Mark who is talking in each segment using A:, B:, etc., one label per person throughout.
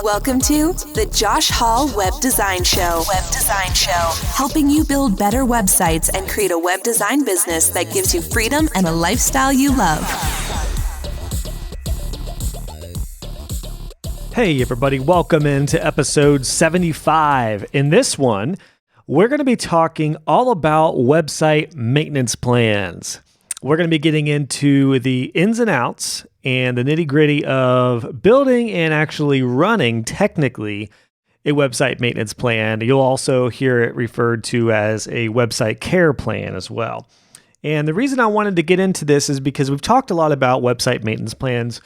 A: Welcome to the Josh Hall Web Design Show. Helping you build better websites and create a web design business that gives you freedom and a lifestyle you love.
B: Hey everybody, welcome into episode 75. In this one, we're going to be talking all about website maintenance plans. We're going to be getting into the ins and outs and the nitty-gritty of building and actually running, technically, a website maintenance plan. You'll also hear it referred to as a website care plan as well. And the reason I wanted to get into this is because we've talked a lot about website maintenance plans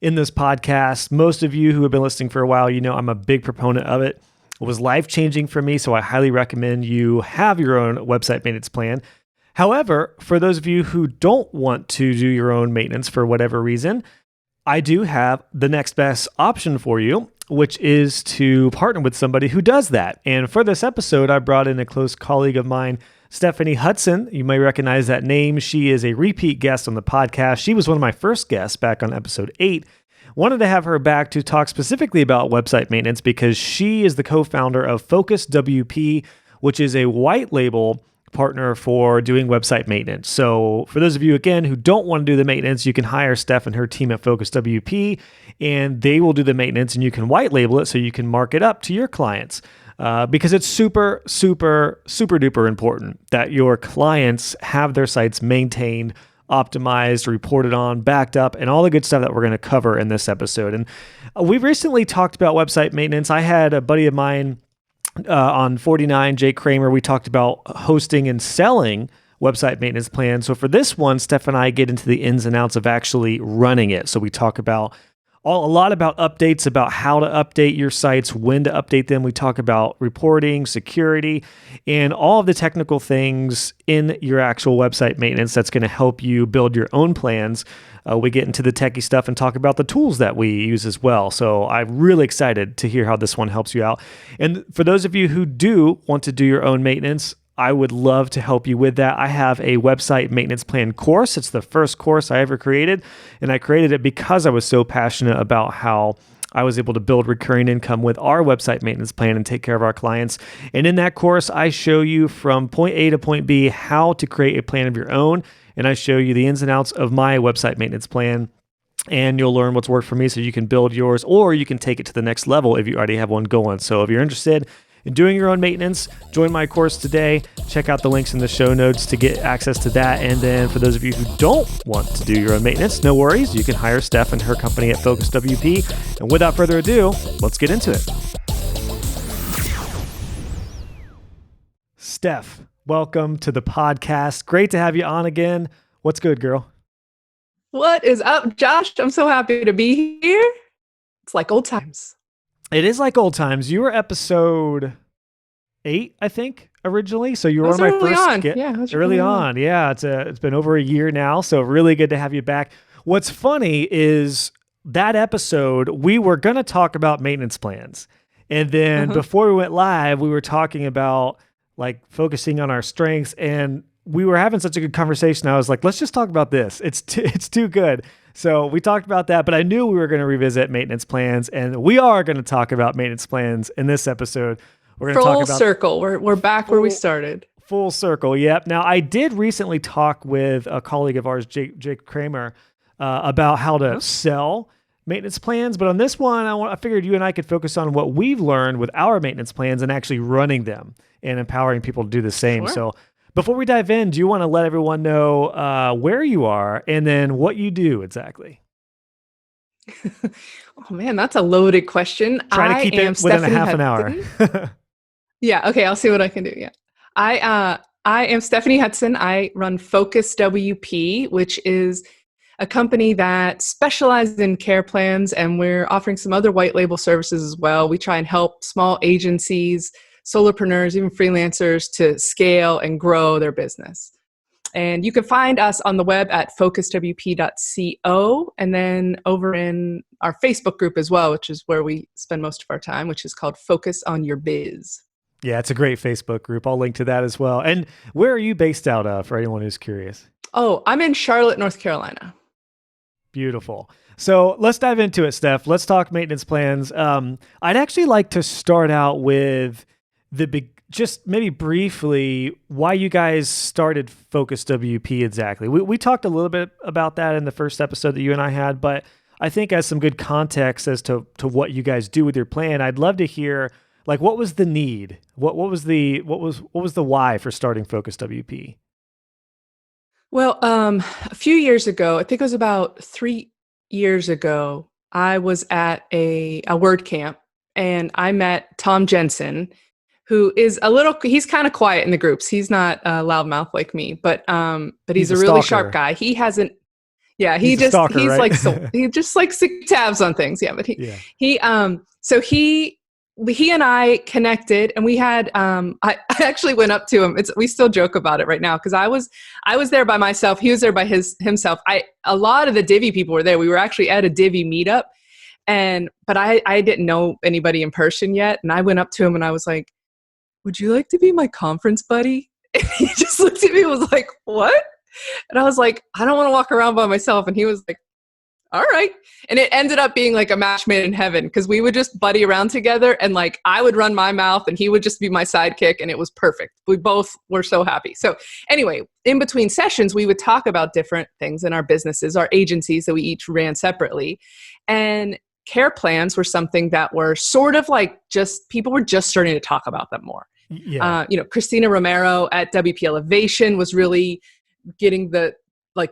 B: in this podcast. Most of you who have been listening for a while, you know I'm a big proponent of it. It was life-changing for me, so I highly recommend you have your own website maintenance plan. However, for those of you who don't want to do your own maintenance for whatever reason, I do have the next best option for you, which is to partner with somebody who does that. And for this episode, I brought in a close colleague of mine, Stephanie Hudson. You may recognize that name. She is a repeat guest on the podcast. She was one of my first guests back on episode 8. Wanted to have her back to talk specifically about website maintenance because she is the co-founder of Focus WP, which is a white label partner for doing website maintenance. So for those of you, again, who don't want to do the maintenance, you can hire Steph and her team at Focus WP, and they will do the maintenance, and you can white label it so you can mark it up to your clients. Because it's super, super, super duper important that your clients have their sites maintained, optimized, reported on, backed up, and all the good stuff that we're going to cover in this episode. And we've recently talked about website maintenance. I had a buddy of mine on 49, Jake Kramer. We talked about hosting and selling website maintenance plans. So for this one, Steph and I get into the ins and outs of actually running it. So we talk about a lot about updates, about how to update your sites, when to update them. We talk about reporting, security, and all of the technical things in your actual website maintenance that's going to help you build your own plans. We get into the techie stuff and talk about the tools that we use as well. So I'm really excited to hear how this one helps you out. And for those of you who do want to do your own maintenance, I would love to help you with that. I have a website maintenance plan course. It's the first course I ever created, and I created it because I was so passionate about how I was able to build recurring income with our website maintenance plan and take care of our clients. And in that course, I show you from point A to point B how to create a plan of your own, and I show you the ins and outs of my website maintenance plan. And you'll learn what's worked for me so you can build yours, or you can take it to the next level if you already have one going. So if you're interested in doing your own maintenance, join my course today. Check out the links in the show notes to get access to that. And then for those of you who don't want to do your own maintenance, no worries. You can hire Steph and her company at Focus WP. And without further ado, let's get into it. Steph, welcome to the podcast. Great to have you on again. What's good, girl?
C: What is up, Josh? I'm so happy to be here. It's like old times.
B: It is like old times. You were episode 8, I think, originally. So you were one of my first early on. Yeah, it's been over a year now. So really good to have you back. What's funny is that episode, we were going to talk about maintenance plans. And then before we went live, we were talking about like focusing on our strengths, and we were having such a good conversation. I was like, let's just talk about this. It's too good. So we talked about that, but I knew we were going to revisit maintenance plans, and we are going to talk about maintenance plans in this episode. We're going to talk about
C: full circle. We're back where we started.
B: Full circle. Yep. Now I did recently talk with a colleague of ours, Jake Kramer, about how to sell maintenance plans. But on this one, I figured you and I could focus on what we've learned with our maintenance plans and actually running them and empowering people to do the same.
C: Sure.
B: So before we dive in, do you want to let everyone know where you are and then what you do exactly?
C: Oh man, that's a loaded question.
B: Try to keep it within a half an hour.
C: Yeah. Okay. I'll see what I can do. Yeah. I am Stephanie Hudson. I run Focus WP, which is a company that specializes in care plans, and we're offering some other white label services as well. We try and help small agencies, solopreneurs, even freelancers to scale and grow their business. And you can find us on the web at focuswp.co, and then over in our Facebook group as well, which is where we spend most of our time, which is called Focus on Your Biz.
B: Yeah, it's a great Facebook group. I'll link to that as well. And where are you based out of, for anyone who's curious?
C: Oh, I'm in Charlotte, North Carolina.
B: Beautiful. So let's dive into it, Steph. Let's talk maintenance plans. I'd actually like to start out with just maybe briefly why you guys started Focus WP exactly. We talked a little bit about that in the first episode that you and I had, but I think as some good context as to what you guys do with your plan, I'd love to hear like what was the need? What was the why for starting Focus WP?
C: Well, a few years ago, I think it was about 3 years ago, I was at a word camp and I met Tom Jensen, who is he's kind of quiet in the groups. He's not a loudmouth like me, but he's a really sharp guy. He hasn't, yeah,
B: he's a stalker,
C: he's
B: right?
C: like, so he just like tabs on things. Yeah. But so he and I connected and we had, I actually went up to him. We still joke about it right now. Cause I was there by myself. He was there by himself. A lot of the Divi people were there. We were actually at a Divi meetup but I didn't know anybody in person yet. And I went up to him and I was like, would you like to be my conference buddy? And he just looked at me and was like, what? And I was like, I don't want to walk around by myself. And he was like, all right. And it ended up being like a match made in heaven because we would just buddy around together and like I would run my mouth and he would just be my sidekick and it was perfect. We both were so happy. So anyway, in between sessions, we would talk about different things in our businesses, our agencies that we each ran separately. And care plans were something that were sort of like people were just starting to talk about them more.
B: Yeah.
C: Christina Romero at WP Elevation was really getting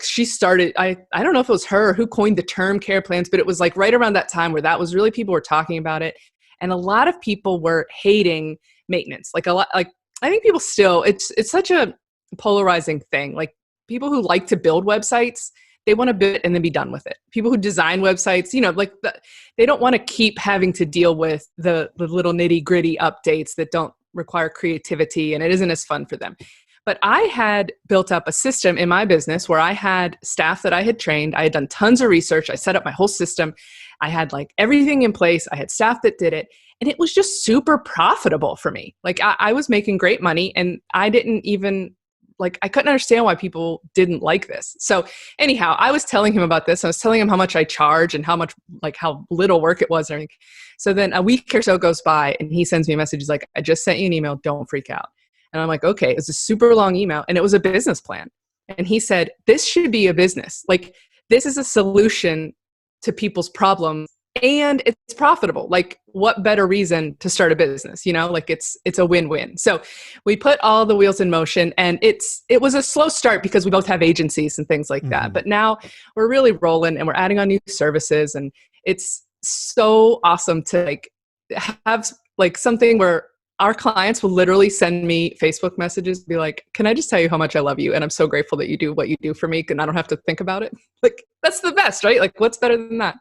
C: she started, I don't know if it was her who coined the term care plans, but it was like right around that time where that was really, people were talking about it. And a lot of people were hating maintenance. Like I think people still, it's such a polarizing thing. Like people who like to build websites, they want to build it and then be done with it. People who design websites, they don't want to keep having to deal with the little nitty gritty updates that don't require creativity and it isn't as fun for them. But I had built up a system in my business where I had staff that I had trained. I had done tons of research. I set up my whole system. I had like everything in place. I had staff that did it. And it was just super profitable for me. Like I was making great money and I didn't even I couldn't understand why people didn't like this. So anyhow, I was telling him about this. I was telling him how much I charge and how little work it was and everything. So then a week or so goes by and he sends me a message. He's like, I just sent you an email. Don't freak out. And I'm like, okay, it's a super long email. And it was a business plan. And he said, this should be a business. Like this is a solution to people's problems and it's profitable. Like what better reason to start a business? It's a win-win. So we put all the wheels in motion and it was a slow start because we both have agencies and things like that. But now we're really rolling and we're adding on new services. And it's so awesome to have something where our clients will literally send me Facebook messages, be like, can I just tell you how much I love you? And I'm so grateful that you do what you do for me and I don't have to think about it. That's the best, right? Like what's better than that?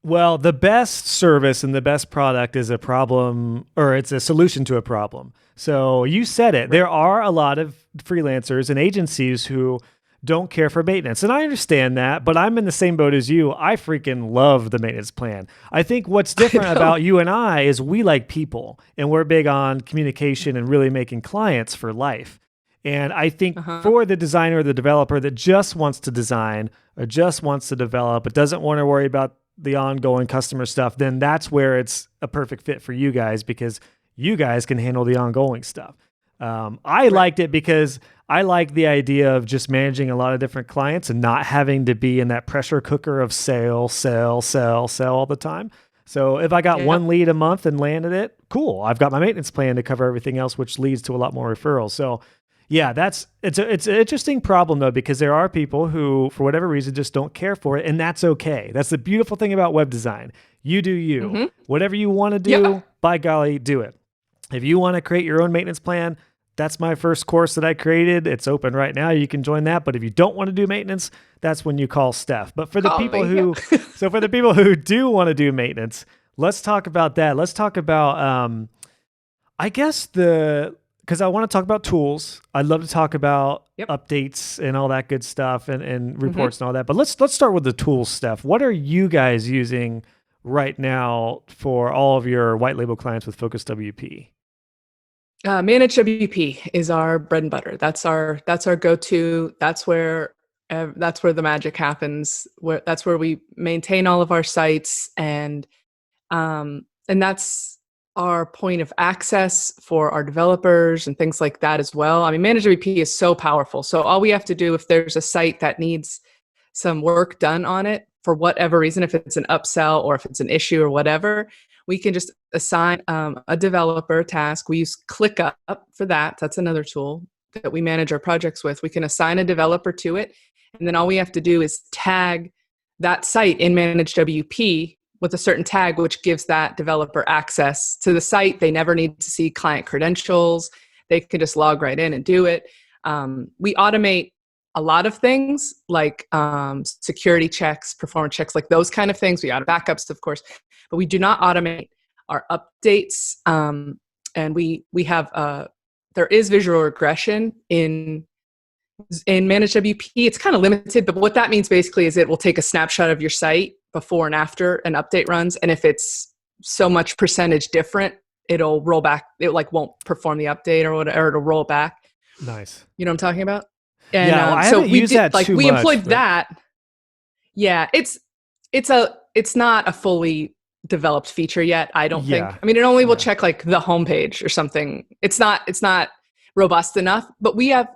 B: Well, the best service and the best product is a problem, or it's a solution to a problem. So you said it. Right. There are a lot of freelancers and agencies who don't care for maintenance. And I understand that, but I'm in the same boat as you. I freaking love the maintenance plan. I think what's different about you and I is we like people and we're big on communication and really making clients for life. And I think for the designer or the developer that just wants to design or just wants to develop, but doesn't want to worry about the ongoing customer stuff, then that's where it's a perfect fit for you guys because you guys can handle the ongoing stuff. I liked it because I like the idea of just managing a lot of different clients and not having to be in that pressure cooker of sell all the time. So if I got one lead a month and landed it, cool. I've got my maintenance plan to cover everything else, which leads to a lot more referrals. So yeah, it's an interesting problem though, because there are people who, for whatever reason, just don't care for it. And that's okay. That's the beautiful thing about web design. You do you. Whatever you want to do, by golly, do it. If you want to create your own maintenance plan, that's my first course that I created. It's open right now. You can join that. But if you don't want to do maintenance, that's when you call Steph. But for the people for the people who do want to do maintenance, let's talk about that. Let's talk about, because I want to talk about tools. I'd love to talk about updates and all that good stuff and reports and all that. But let's start with the tools, Steph. What are you guys using right now for all of your white label clients with Focus WP?
C: Managed WP is our bread and butter. That's our go-to. That's where That's where the magic happens. That's where we maintain all of our sites, and that's our point of access for our developers and things like that as well. I mean, Manage WP is so powerful. So all we have to do, if there's a site that needs some work done on it for whatever reason, if it's an upsell or if it's an issue or whatever, we can just assign a developer task. We use ClickUp for that. That's another tool that we manage our projects with. We can assign a developer to it, and then all we have to do is tag that site in Manage WP with a certain tag, which gives that developer access to the site. They never need to see client credentials. They can just log right in and do it. We automate a lot of things like security checks, performance checks, like those kind of things. We auto backups, of course, but we do not automate our updates. And we have there is visual regression in Manage WP. It's kind of limited, but what that means basically is it will take a snapshot of your site before and after an update runs, and if it's so much percentage different, it'll roll back. It like won't perform the update or whatever. It'll roll back.
B: Nice.
C: You know what I'm talking about? And,
B: yeah, well, I
C: so
B: haven't
C: we
B: used
C: did,
B: that
C: like
B: too
C: we
B: much,
C: employed
B: but-
C: that. Yeah, it's not a fully developed feature yet. I don't think. I mean, it only will check like the homepage or something. It's not robust enough. But we have,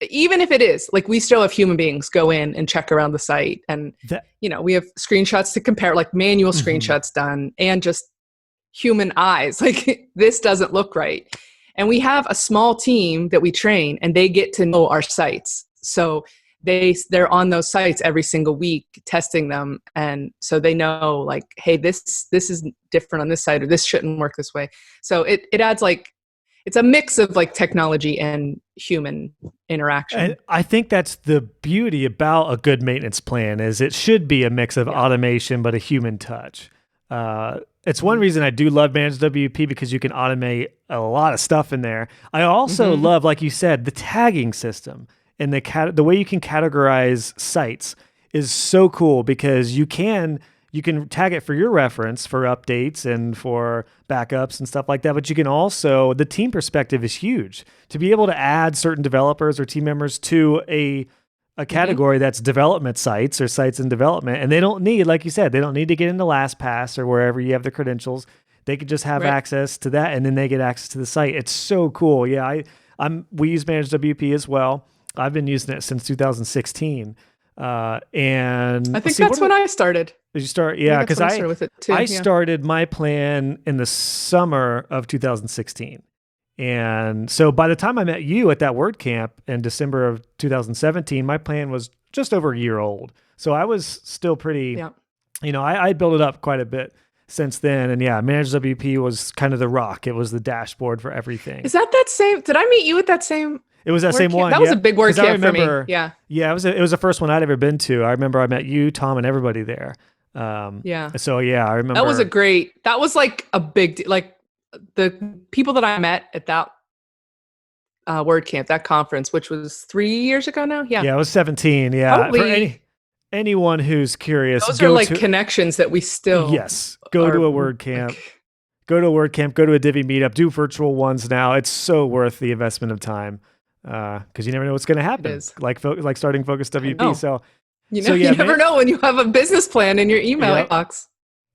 C: even if it is, like we still have human beings go in and check around the site, and we have screenshots to compare, like manual screenshots done, and just human eyes. Like this doesn't look right. And we have a small team that we train, and they get to know our sites. So they're on those sites every single week testing them, and so they know like, hey, this is different on this site, or this shouldn't work this way. So it adds like, it's a mix of like technology and human interaction.
B: And I think that's the beauty about a good maintenance plan, is it should be a mix of automation but a human touch. It's one reason I do love Manage WP, because you can automate a lot of stuff in there. I also love, like you said, the tagging system, and the way you can categorize sites is so cool, because you can tag it for your reference for updates and for backups and stuff like that. But you can also, the team perspective is huge, to be able to add certain developers or team members to a category that's development sites or sites in development. And they don't need, like you said, they don't need to get into LastPass or wherever you have the credentials. They could just have access to that, and then they get access to the site. It's so cool. Yeah, we use Manage WP as well. I've been using it since 2016. And
C: I think that's when I started.
B: Did you start? Yeah, because
C: started with it too.
B: I started my plan in the summer of 2016. And so by the time I met you at that WordCamp in December of 2017, my plan was just over a year old. So I was still pretty, I built it up quite a bit since then. And Manage WP was kind of the rock. It was the dashboard for everything.
C: Is that same? Did I meet you at that same?
B: It was that same one.
C: That was a big WordCamp for me. Yeah.
B: Yeah, it was the first one I'd ever been to. I remember I met you, Tom, and everybody there. So I remember.
C: That was like a big, like the people that I met at that WordCamp, that conference, which was 3 years ago now. Yeah.
B: Yeah, it was 17. Yeah.
C: Probably,
B: for anyone who's curious.
C: Those are like connections that we still.
B: Yes. Go to a WordCamp. Go to a WordCamp. Go to a Divi meetup. Do virtual ones now. It's so worth the investment of time. Because you never know what's going to happen. Like starting Focus WP. So
C: you never know when you have a business plan in your email box.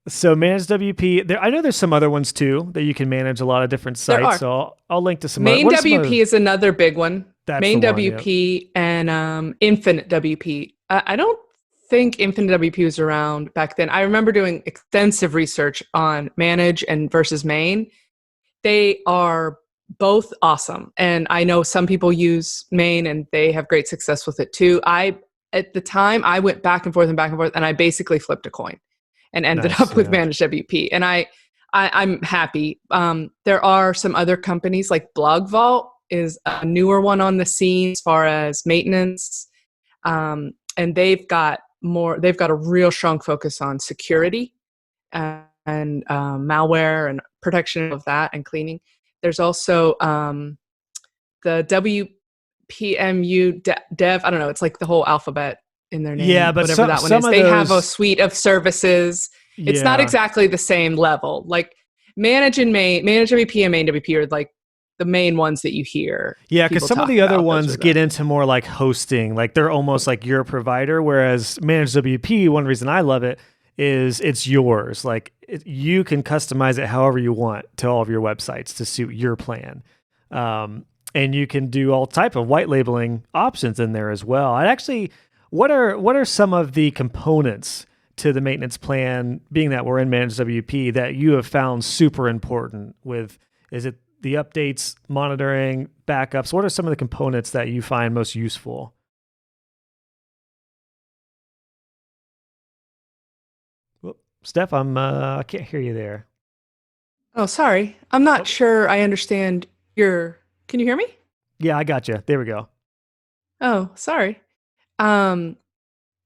B: So Manage WP. I know there's some other ones too that you can manage a lot of different sites. So I'll link to some.
C: Main WP is another big one.
B: That's
C: Main
B: the one,
C: WP and Infinite WP. I don't think Infinite WP was around back then. I remember doing extensive research on Manage and versus Main. They are both awesome. And I know some people use Main and they have great success with it too. At the time, I went back and forth, and I basically flipped a coin and ended up with Manage WP. And I'm happy. There are some other companies, like Blog Vault is a newer one on the scene as far as maintenance. And they've got a real strong focus on security and malware and protection of that and cleaning. There's also the WPMU dev. I don't know. It's like the whole alphabet in their name.
B: Yeah, but
C: whatever that one is. They have a suite of services. It's not exactly the same level. Like Manage WP and Main WP are like the main ones that you hear.
B: Yeah, because
C: people
B: some of
C: talk
B: the other
C: about.
B: ones get into more like hosting, like they're almost like your provider. Whereas Managed WP, one reason I love it is it's yours. Like you can customize it however you want to all of your websites to suit your plan. And you can do all type of white labeling options in there as well. I actually, what are some of the components to the maintenance plan, being that we're in Managed WP, that you have found super important with? Is it the updates, monitoring, backups? What are some of the components that you find most useful? Whoop, Steph, I can't hear you there.
C: Oh, sorry. I'm not
B: Oh,
C: sure I understand your. Can you hear me?
B: yeah, I got you. There we go.
C: Oh, sorry. Um,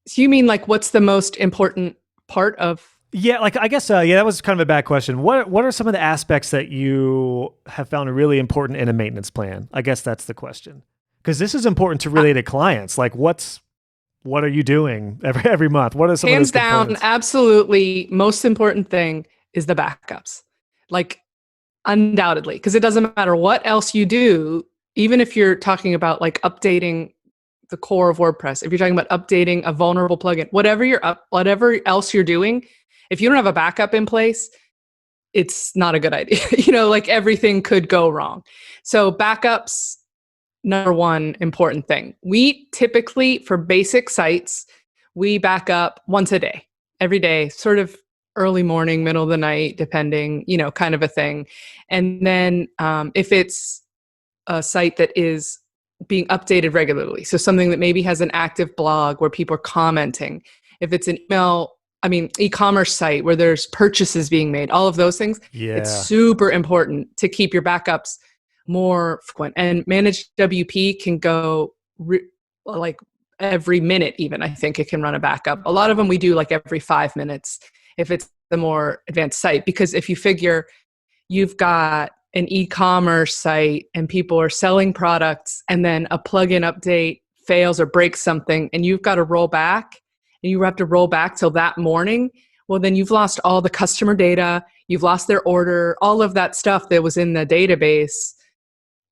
C: so you mean like what's the most important part of?
B: Yeah, like I guess yeah, that was kind of a bad question. What are some of the aspects that you have found really important in a maintenance plan? I guess that's the question. Because this is important to
C: Uh,
B: relay to clients. Like what are you doing every month? What are some of those
C: Hands down,
B: components?
C: absolutely most important thing is the backups. Like undoubtedly, because it doesn't matter what else you do, even if you're talking about like updating the core of WordPress, if you're talking about updating a vulnerable plugin, whatever else you're doing, if you don't have a backup in place, it's not a good idea. Like everything could go wrong. So backups, number one important thing. We typically, for basic sites, we back up once a day, every day, sort of early morning, middle of the night, depending, kind of a thing. And then if it's a site that is being updated regularly, so something that maybe has an active blog where people are commenting, if it's an e-commerce site where there's purchases being made, all of those things, it's
B: Yeah.
C: super important to keep your backups more frequent. And Managed WP can go like every minute, even. I think it can run a backup. A lot of them we do like every 5 minutes if it's the more advanced site, because if you figure you've got an e-commerce site and people are selling products and then a plugin update fails or breaks something and you've got to roll back and you have to roll back till that morning, well, then you've lost all the customer data, you've lost their order, all of that stuff that was in the database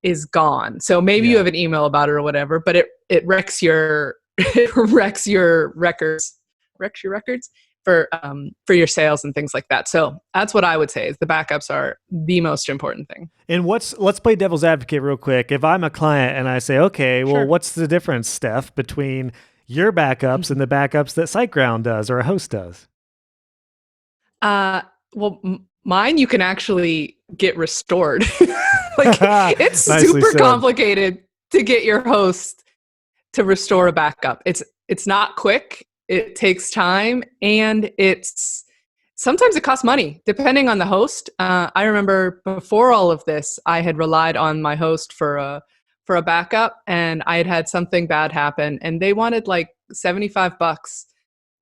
C: is gone. So maybe you
B: Yeah.
C: have an email about it or whatever, but it wrecks your it wrecks your records for your sales and things like that. So that's what I would say is the backups are the most important thing.
B: And let's play devil's advocate real quick. If I'm a client and I say, okay, well,
C: Sure.
B: what's the difference, Steph, between your backups and the backups that SiteGround does or a host does?
C: Well, mine you can actually get restored. Like it's
B: Nicely
C: super
B: said.
C: complicated to get your host to restore a backup. It's not quick. It takes time, and sometimes it costs money depending on the host. I remember before all of this, I had relied on my host for a backup, and I had something bad happen, and they wanted like $75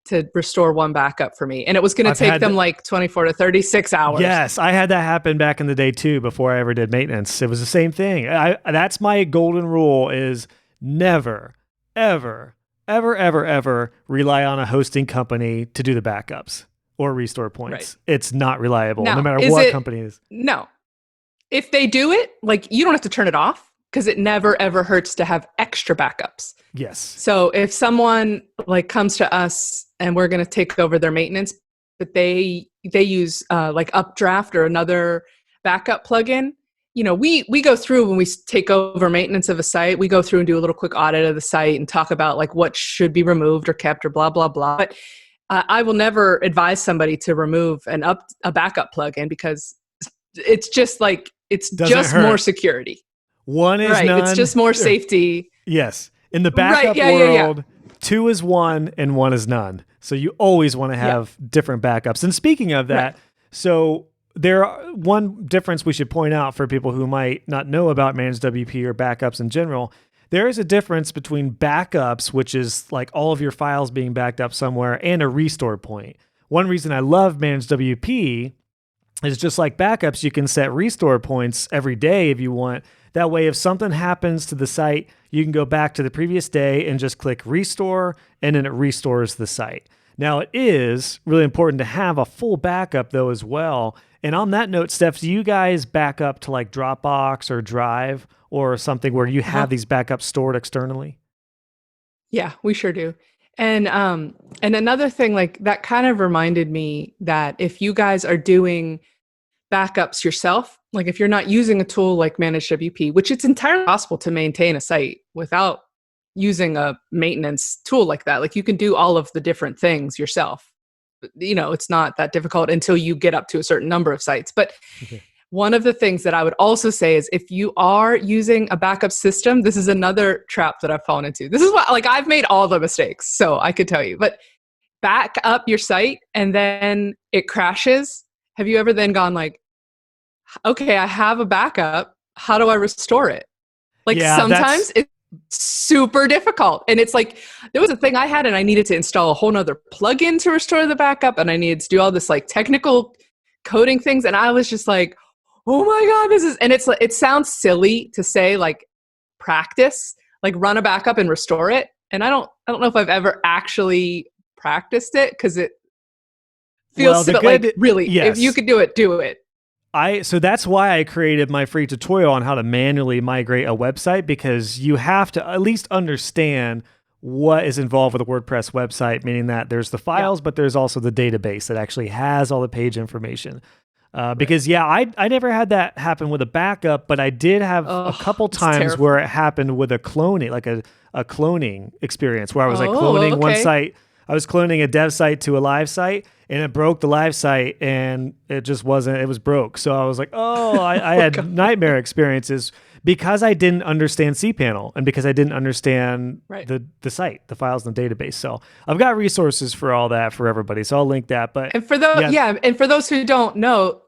C: to restore one backup for me, and it was going to take them like 24 to 36 hours.
B: Yes, I had that happen back in the day too. Before I ever did maintenance, it was the same thing. That's my golden rule: is never, ever, ever, ever, ever rely on a hosting company to do the backups or restore points.
C: Right.
B: It's not reliable, no
C: Now,
B: matter what company it is.
C: No. If they do it, like you don't have to turn it off because it never ever hurts to have extra backups.
B: Yes.
C: So if someone like comes to us and we're going to take over their maintenance, but they use like Updraft or another backup plugin, we go through when we take over maintenance of a site, we go through and do a little quick audit of the site and talk about like what should be removed or kept or blah, blah, blah. But I will never advise somebody to remove a backup plugin because it's just like, it's
B: Doesn't
C: just
B: hurt.
C: more security.
B: One is
C: right.
B: none.
C: It's just more safety.
B: Yes. In the backup world, 2 is 1 and 1 is none. So you always want to have different backups. And speaking of that, so one difference we should point out for people who might not know about Managed WP or backups in general, there is a difference between backups, which is like all of your files being backed up somewhere, and a restore point. One reason I love Managed WP is just like backups, you can set restore points every day if you want. That way, if something happens to the site, you can go back to the previous day and just click restore, and then it restores the site. Now, it is really important to have a full backup, though, as well. And on that note, Steph, do you guys back up to like Dropbox or Drive or something where you
C: Uh-huh.
B: have these backups stored externally?
C: Yeah, we sure do. And another thing like that kind of reminded me that if you guys are doing backups yourself, like if you're not using a tool like Manage WP, which it's entirely possible to maintain a site without using a maintenance tool like that. Like you can do all of the different things yourself. It's not that difficult until you get up to a certain number of sites. But
B: Okay.
C: one of the things that I would also say is if you are using a backup system, this is another trap that I've fallen into. This is what, like, I've made all the mistakes, so I could tell you. But back up your site and then it crashes. Have you ever then gone like, okay, I have a backup. How do I restore it? Like
B: Yeah,
C: sometimes it's super difficult. And it's like, there was a thing I had and I needed to install a whole nother plugin to restore the backup. And I needed to do all this like technical coding things. And I was just like, oh my God, and it's like, it sounds silly to say like practice, like run a backup and restore it. And I don't know if I've ever actually practiced it because it
B: Well,
C: feels so, like really, if you
B: yes.
C: could do it, do it.
B: So that's why I created my free tutorial on how to manually migrate a website, because you have to at least understand what is involved with a WordPress website, meaning that there's the
C: Yeah.
B: files, but there's also the database that actually has all the page information.
C: Right.
B: Because I never had that happen with a backup, but I did have a couple
C: It's
B: times
C: terrifying.
B: where it happened with a cloning, like a cloning experience where I was like
C: Oh,
B: cloning one
C: okay.
B: site. I was cloning a dev site to a live site, and it broke the live site, and it just wasn't, it was broke. So I was like, I
C: Oh,
B: had
C: God.
B: nightmare experiences because I didn't understand cPanel and because I didn't understand
C: Right.
B: the site, the files in the database. So I've got resources for all that for everybody. So I'll link that. But
C: And for those,
B: yeah,
C: yeah, and for those who don't know,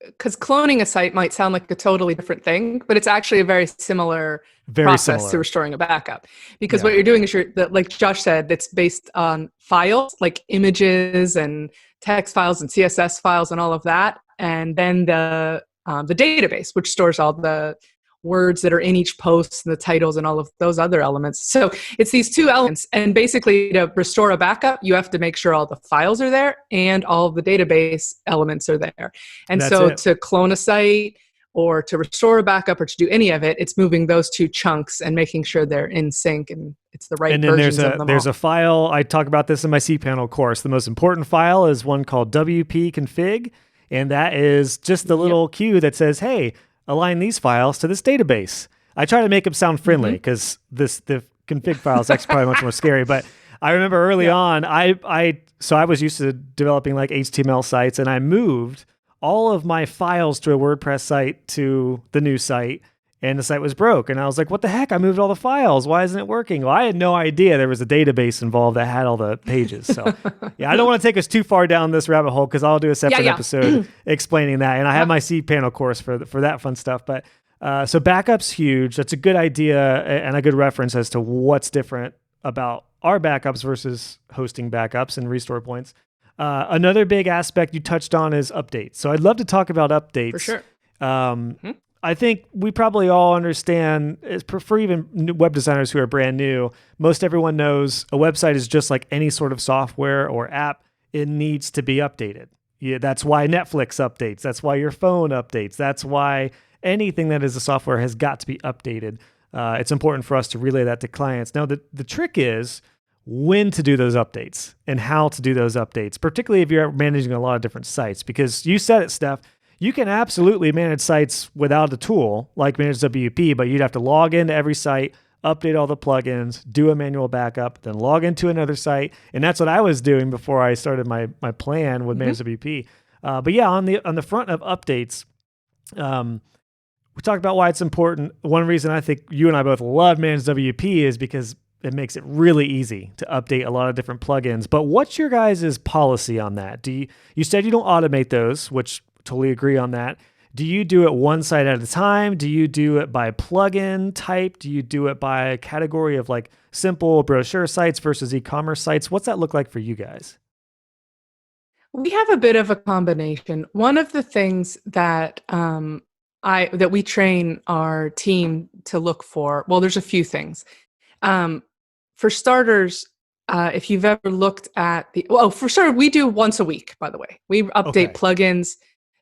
C: because cloning a site might sound like a totally different thing, but it's actually a very similar
B: very
C: process to
B: similar.
C: restoring a backup. Because
B: Yeah.
C: what you're doing is like Josh said, it's based on files, like images and text files and CSS files and all of that, and then the database, which stores all the words that are in each post and the titles and all of those other elements. So it's these two elements. And basically, to restore a backup, you have to make sure all the files are there and all of the database elements are there. And
B: That's
C: so
B: it.
C: to clone a site or to restore a backup or to do any of it, it's moving those two chunks and making sure they're in sync and it's the right
B: And then
C: versions of them
B: there's
C: all.
B: a file. I talk about this in my cPanel course. The most important file is one called WP config, and that is just the little cue that says, "Hey, align these files to this database." I try to make them sound friendly because the config file is actually probably much more scary. But I remember early on, so I was used to developing like HTML sites, and I moved all of my files to a WordPress site to the new site, and the site was broke. And I was like, what the heck? I moved all the files. Why isn't it working? Well, I had no idea there was a database involved that had all the pages. So yeah, I don't want to take us too far down this rabbit hole because I'll do a separate episode explaining that. And I have my cPanel course for that fun stuff. But so backup's huge. That's a good idea and a good reference as to what's different about our backups versus hosting backups and restore points. Another big aspect you touched on is updates. So I'd love to talk about updates.
C: For sure.
B: I think we probably all understand, for even web designers who are brand new, most everyone knows a website is just like any sort of software or app. It needs to be updated. Yeah, that's why Netflix updates. That's why your phone updates. That's why anything that is a software has got to be updated. It's important for us to relay that to clients. Now, the trick is when to do those updates and how to do those updates, particularly if you're managing a lot of different sites, because you said it, Steph. You can absolutely manage sites without a tool like Manage WP, but you'd have to log into every site, update all the plugins, do a manual backup, then log into another site. And that's what I was doing before I started my plan with Manage WP. But yeah, on the front of updates, we talked about why it's important. One reason I think you and I both love Manage WP is because it makes it really easy to update a lot of different plugins. But what's your guys' policy on that? You said you don't automate those, which totally agree on that. Do you do it one site at a time? Do you do it by plugin type? Do you do it by a category of like simple brochure sites versus e-commerce sites? What's that look like for you guys?
C: We have a bit of a combination. One of the things that that we train our team to look for, well, there's a few things. For starters, if you've ever looked at for sure, we do once a week, by the way. We update plugins,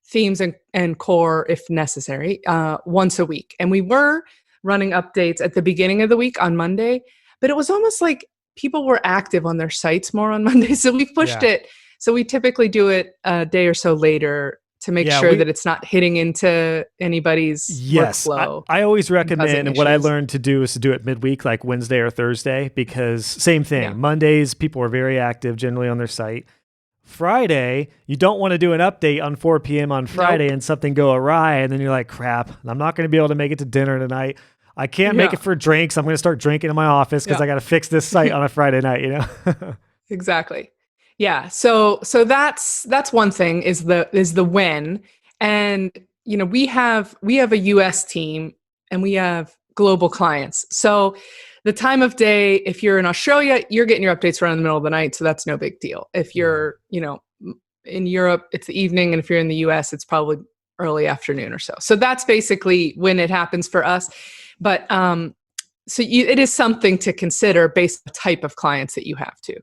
C: themes, and core if necessary, once a week. And we were running updates at the beginning of the week on Monday, but it was almost like people were active on their sites more on Monday. So we pushed it. So we typically do it a day or so later to make sure that it's not hitting into anybody's workflow.
B: I always recommend, and what I learned to do is to do it midweek, like Wednesday or Thursday, because same thing. Yeah. Mondays, people are very active generally on their site. Friday, you don't want to do an update on 4 p.m. on Friday and something go awry, and then you're like, crap, I'm not going to be able to make it to dinner tonight. I can't make it for drinks. I'm going to start drinking in my office because I got to fix this site on a Friday night, you know?
C: Exactly. Yeah. So that's one thing is the when. And you know, we have a US team and we have global clients. So the time of day, if you're in Australia, you're getting your updates around the middle of the night, so that's no big deal. If you're, you know, in Europe, it's the evening, and if you're in the US, it's probably early afternoon or so. So that's basically when it happens for us. But it is something to consider based on the type of clients that you have to.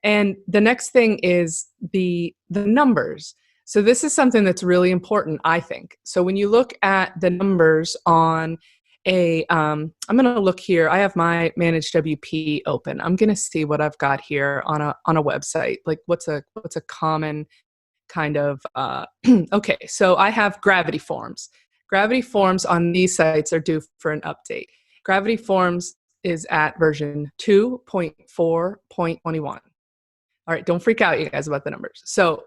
C: And the next thing is the numbers. So this is something that's really important, I think. So when you look at the numbers on I'm going to look here. I have my Managed WP open. I'm going to see what I've got here on a website. Like what's a common kind of, okay. So I have Gravity Forms. Gravity Forms on these sites are due for an update. Gravity Forms is at version 2.4.21. All right, don't freak out, you guys, about the numbers. So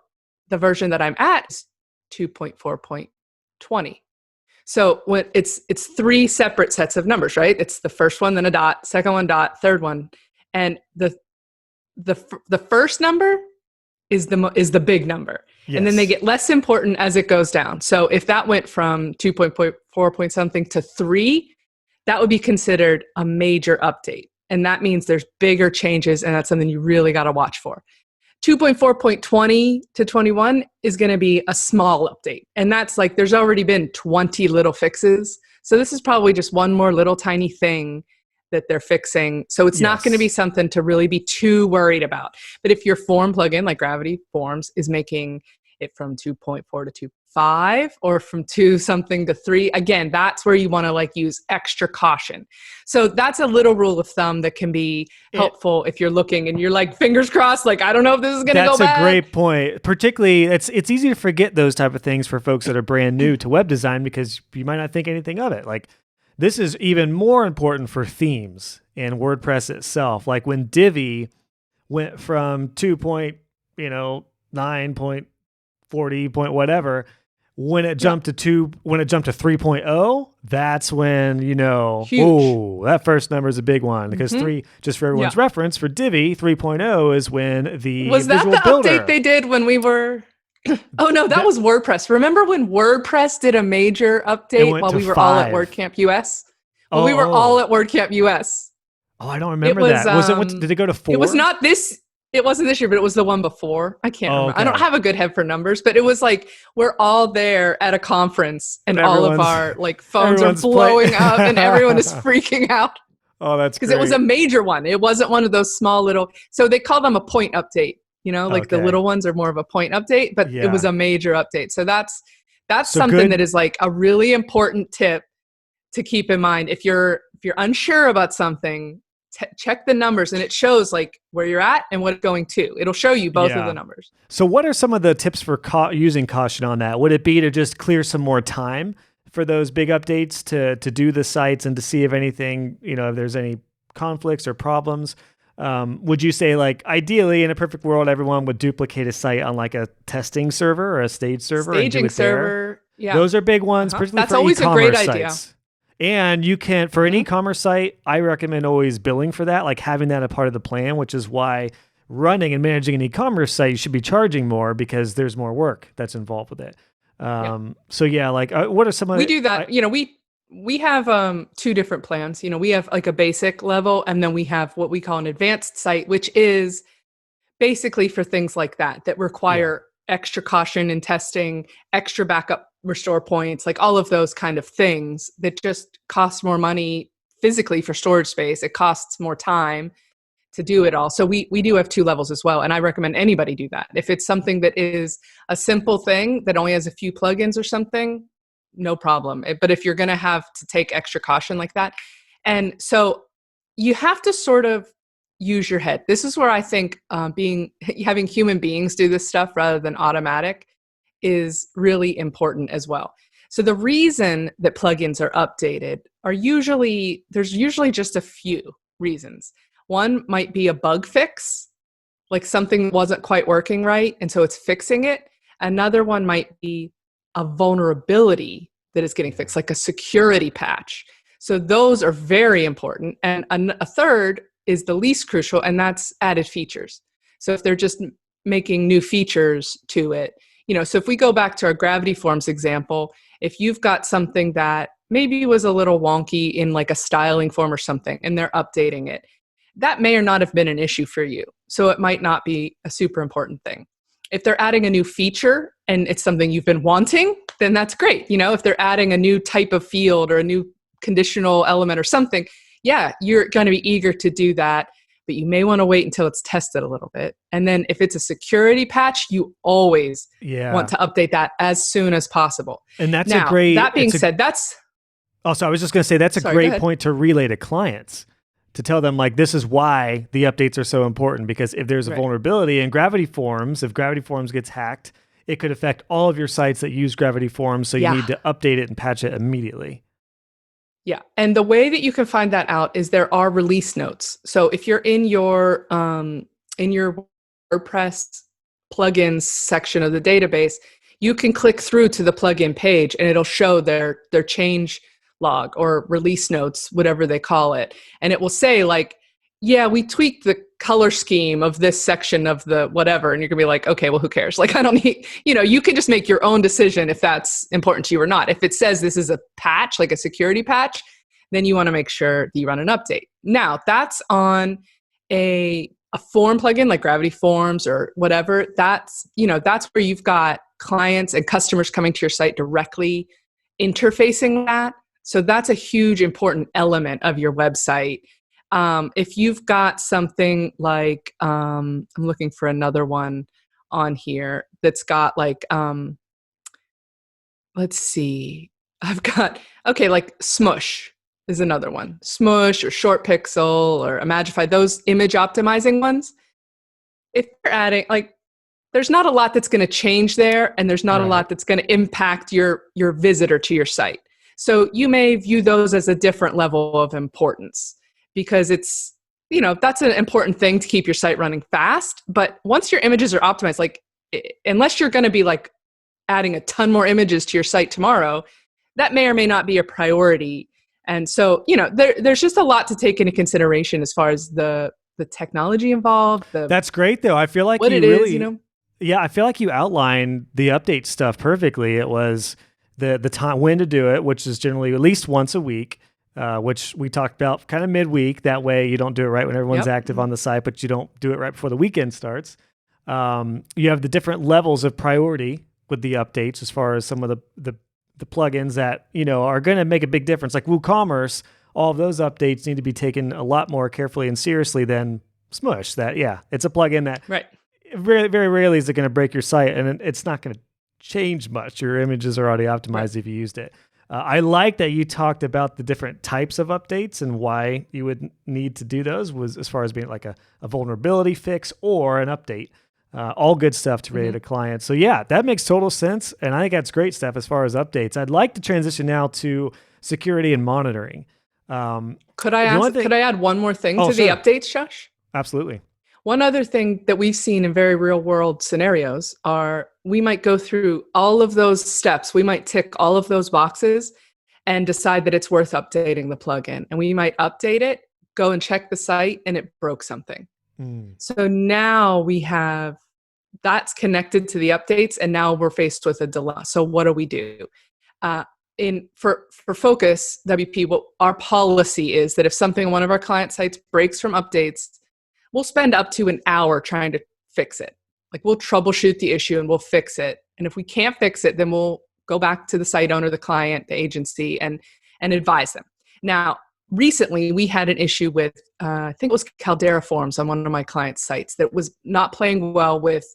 C: the version that I'm at is 2.4.20. So when it's 3 separate sets of numbers, right? It's the first one, then a dot, second one dot, third one, and the first number is the big number, and then they get less important as it goes down. So if that went from 2.4 point something to 3, that would be considered a major update. And that means there's bigger changes, and that's something you really got to watch for. 2.4.20 to 21 is going to be a small update. And that's like, there's already been 20 little fixes. So this is probably just one more little tiny thing that they're fixing. So it's not going to be something to really be too worried about. But if your form plugin like Gravity Forms is making it from 2.4 to 2.5 or from 2 something to 3, again, that's where you want to like use extra caution. So that's a little rule of thumb that can be helpful if you're looking and you're like, fingers crossed, like, I don't know if this is going to go bad.
B: That's a great point. Particularly, it's easy to forget those type of things for folks that are brand new to web design because you might not think anything of it. Like, this is even more important for themes and WordPress itself. Like when Divi went from 2.9.40 point whatever, when it jumped to 3.0, that's when, you know, oh, that first number is a big one because 3, just for everyone's reference, for Divi, 3.0 is when the
C: was that
B: visual
C: the
B: builder
C: update they did when we were oh no, that was WordPress. Remember when WordPress did a major update while we were all at WordCamp US? Well, we were all at WordCamp US.
B: Oh, I don't remember that. Was it? Did it go to 4?
C: It was not this. It wasn't this year, but it was the one before. I can't remember. Okay. I don't have a good head for numbers, but it was like we're all there at a conference, and all of our like phones are blowing up, and everyone is freaking out.
B: Oh, that's
C: because it was a major one. It wasn't one of those small little. So they call them a point update. You know, like the little ones are more of a point update, but it was a major update. So that's something that is like a really important tip to keep in mind. If you're unsure about something, check the numbers, and it shows like where you're at and what it's going to. It'll show you both of the numbers.
B: So what are some of the tips for using caution on that? Would it be to just clear some more time for those big updates to do the sites and to see if anything, you know, if there's any conflicts or problems? Would you say, like, ideally in a perfect world, everyone would duplicate a site on like a testing server or a stage server?
C: Staging server. Yeah.
B: Those are big ones, particularly
C: That's
B: for
C: always a great
B: e-commerce
C: idea.
B: sites. And you can, for an e-commerce site, I recommend always billing for that, like having that a part of the plan, which is why running and managing an e-commerce site, you should be charging more because there's more work that's involved with it. So yeah, like what are some of
C: we do that, you know, we have 2 different plans. You know, we have like a basic level, and then we have what we call an advanced site, which is basically for things like that require extra caution in testing, extra backup restore points, like all of those kind of things that just cost more money physically for storage space. It costs more time to do it all. So we do have 2 levels as well. And I recommend anybody do that. If it's something that is a simple thing that only has a few plugins or something, no problem. But if you're going to have to take extra caution like that, and so you have to sort of use your head. This is where I think having human beings do this stuff rather than automatic is really important as well. So the reason that plugins are updated there's usually just a few reasons. One might be a bug fix, like something wasn't quite working right, and so it's fixing it. Another one might be a vulnerability that is getting fixed, like a security patch. So those are very important. And a third is the least crucial, and that's added features. So if they're just making new features to it, so if we go back to our Gravity Forms example, if you've got something that maybe was a little wonky in like a styling form or something, and they're updating it, that may or not have been an issue for you. So it might not be a super important thing. If they're adding a new feature and it's something you've been wanting, then that's great. If they're adding a new type of field or a new conditional element or something, yeah, you're going to be eager to do that, but you may want to wait until it's tested a little bit. And then if it's a security patch, you always want to update that as soon as possible.
B: And that's
C: now,
B: a great...
C: That being said, that's...
B: Also, I was just going to say, that's a great point to relay to clients, to tell them, like, this is why the updates are so important, because if there's a vulnerability in Gravity Forms, if Gravity Forms gets hacked, it could affect all of your sites that use Gravity Forms, so you need to update it and patch it immediately.
C: Yeah, and the way that you can find that out is there are release notes. So if you're in your WordPress plugins section of the database, you can click through to the plugin page and it'll show their change log or release notes, whatever they call it. And it will say like, yeah, we tweaked the color scheme of this section of the whatever. And you're gonna be like, okay, well, who cares? Like, I don't need, you can just make your own decision if that's important to you or not. If it says this is a patch, like a security patch, then you want to make sure that you run an update. Now, that's on a form plugin like Gravity Forms or whatever. That's where you've got clients and customers coming to your site directly interfacing that. So that's a huge important element of your website. If you've got something like, I'm looking for another one on here that's got like, let's see, like Smush is another one. Smush or Short Pixel or Imagify, those image optimizing ones. If they're adding, like, there's not a lot that's going to change there, and there's not a lot that's going to impact your visitor to your site. So you may view those as a different level of importance because it's, that's an important thing to keep your site running fast. But once your images are optimized, like, unless you're going to be like adding a ton more images to your site tomorrow, that may or may not be a priority. And so, there's just a lot to take into consideration as far as the technology involved.
B: That's great, though. I feel like Yeah, I feel like you outlined the update stuff perfectly. It was the time when to do it, which is generally at least once a week, which we talked about kind of midweek. That way you don't do it right when everyone's active on the site, but you don't do it right before the weekend starts. You have the different levels of priority with the updates as far as some of the plugins that, are going to make a big difference. Like WooCommerce, all of those updates need to be taken a lot more carefully and seriously than Smush. It's a plugin that very, very rarely is it going to break your site, and it's not going to change much. Your images are already optimized if you used it. I like that you talked about the different types of updates and why you would need to do those, was as far as being like a vulnerability fix or an update. All good stuff to relate to clients. So yeah, that makes total sense. And I think that's great stuff as far as updates. I'd like to transition now to security and monitoring.
C: Could I add one more thing to the updates, Josh?
B: Absolutely.
C: One other thing that we've seen in very real world scenarios are we might go through all of those steps. We might tick all of those boxes and decide that it's worth updating the plugin. And we might update it, go and check the site, and it broke something. So now we have that's connected to the updates, and now we're faced with a dilemma. So what do we do? For Focus WP, what our policy is that if something on one of our client sites breaks from updates, we'll spend up to an hour trying to fix it. Like, we'll troubleshoot the issue and we'll fix it. And if we can't fix it, then we'll go back to the site owner, the client, the agency, and advise them. Now, recently we had an issue with, I think it was Caldera Forms on one of my clients' sites that was not playing well with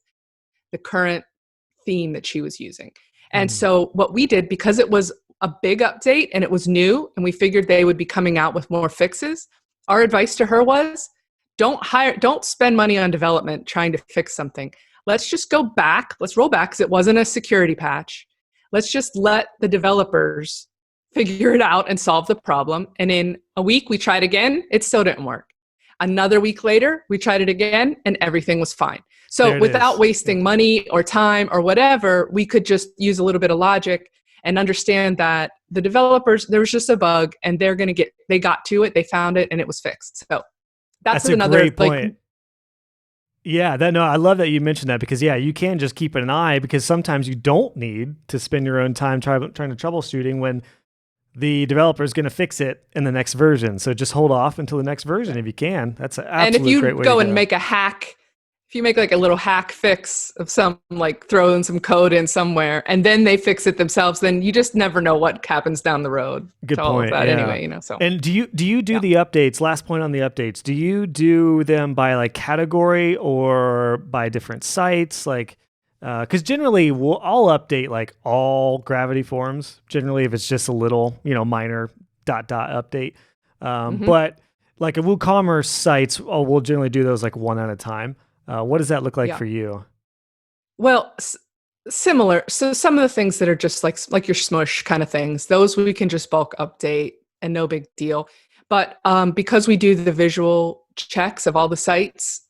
C: the current theme that she was using. And so what we did, because it was a big update and it was new and we figured they would be coming out with more fixes, our advice to her was don't spend money on development trying to fix something. Let's just go back. Let's roll back because it wasn't a security patch. Let's just let the developers figure it out and solve the problem. And in a week, we tried again. It still didn't work. Another week later, we tried it again and everything was fine. So without wasting money or time or whatever, we could just use a little bit of logic and understand that the developers, there was just a bug and they got to it, they found it, and it was fixed. So that's another
B: great point. I love that you mentioned that because you can just keep an eye because sometimes you don't need to spend your own time trying to troubleshooting when the developer is going to fix it in the next version. So just hold off until the next version if you can. That's an absolute great way to go.
C: And if you go and make a hack, if you make like a little hack fix of some, like throw in some code in somewhere and then they fix it themselves, then you just never know what happens down the road.
B: Good point.
C: All of that anyway, So.
B: And do you do the updates? Last point on the updates. Do you do them by like category or by different sites? Like, because generally I'll update like all Gravity forms. Generally, if it's just a little, minor ... update. But like a WooCommerce sites, we'll generally do those like one at a time. What does that look like for you?
C: Well, similar. So some of the things that are just like your smush kind of things, those we can just bulk update and no big deal. But because we do the visual checks of all the sites,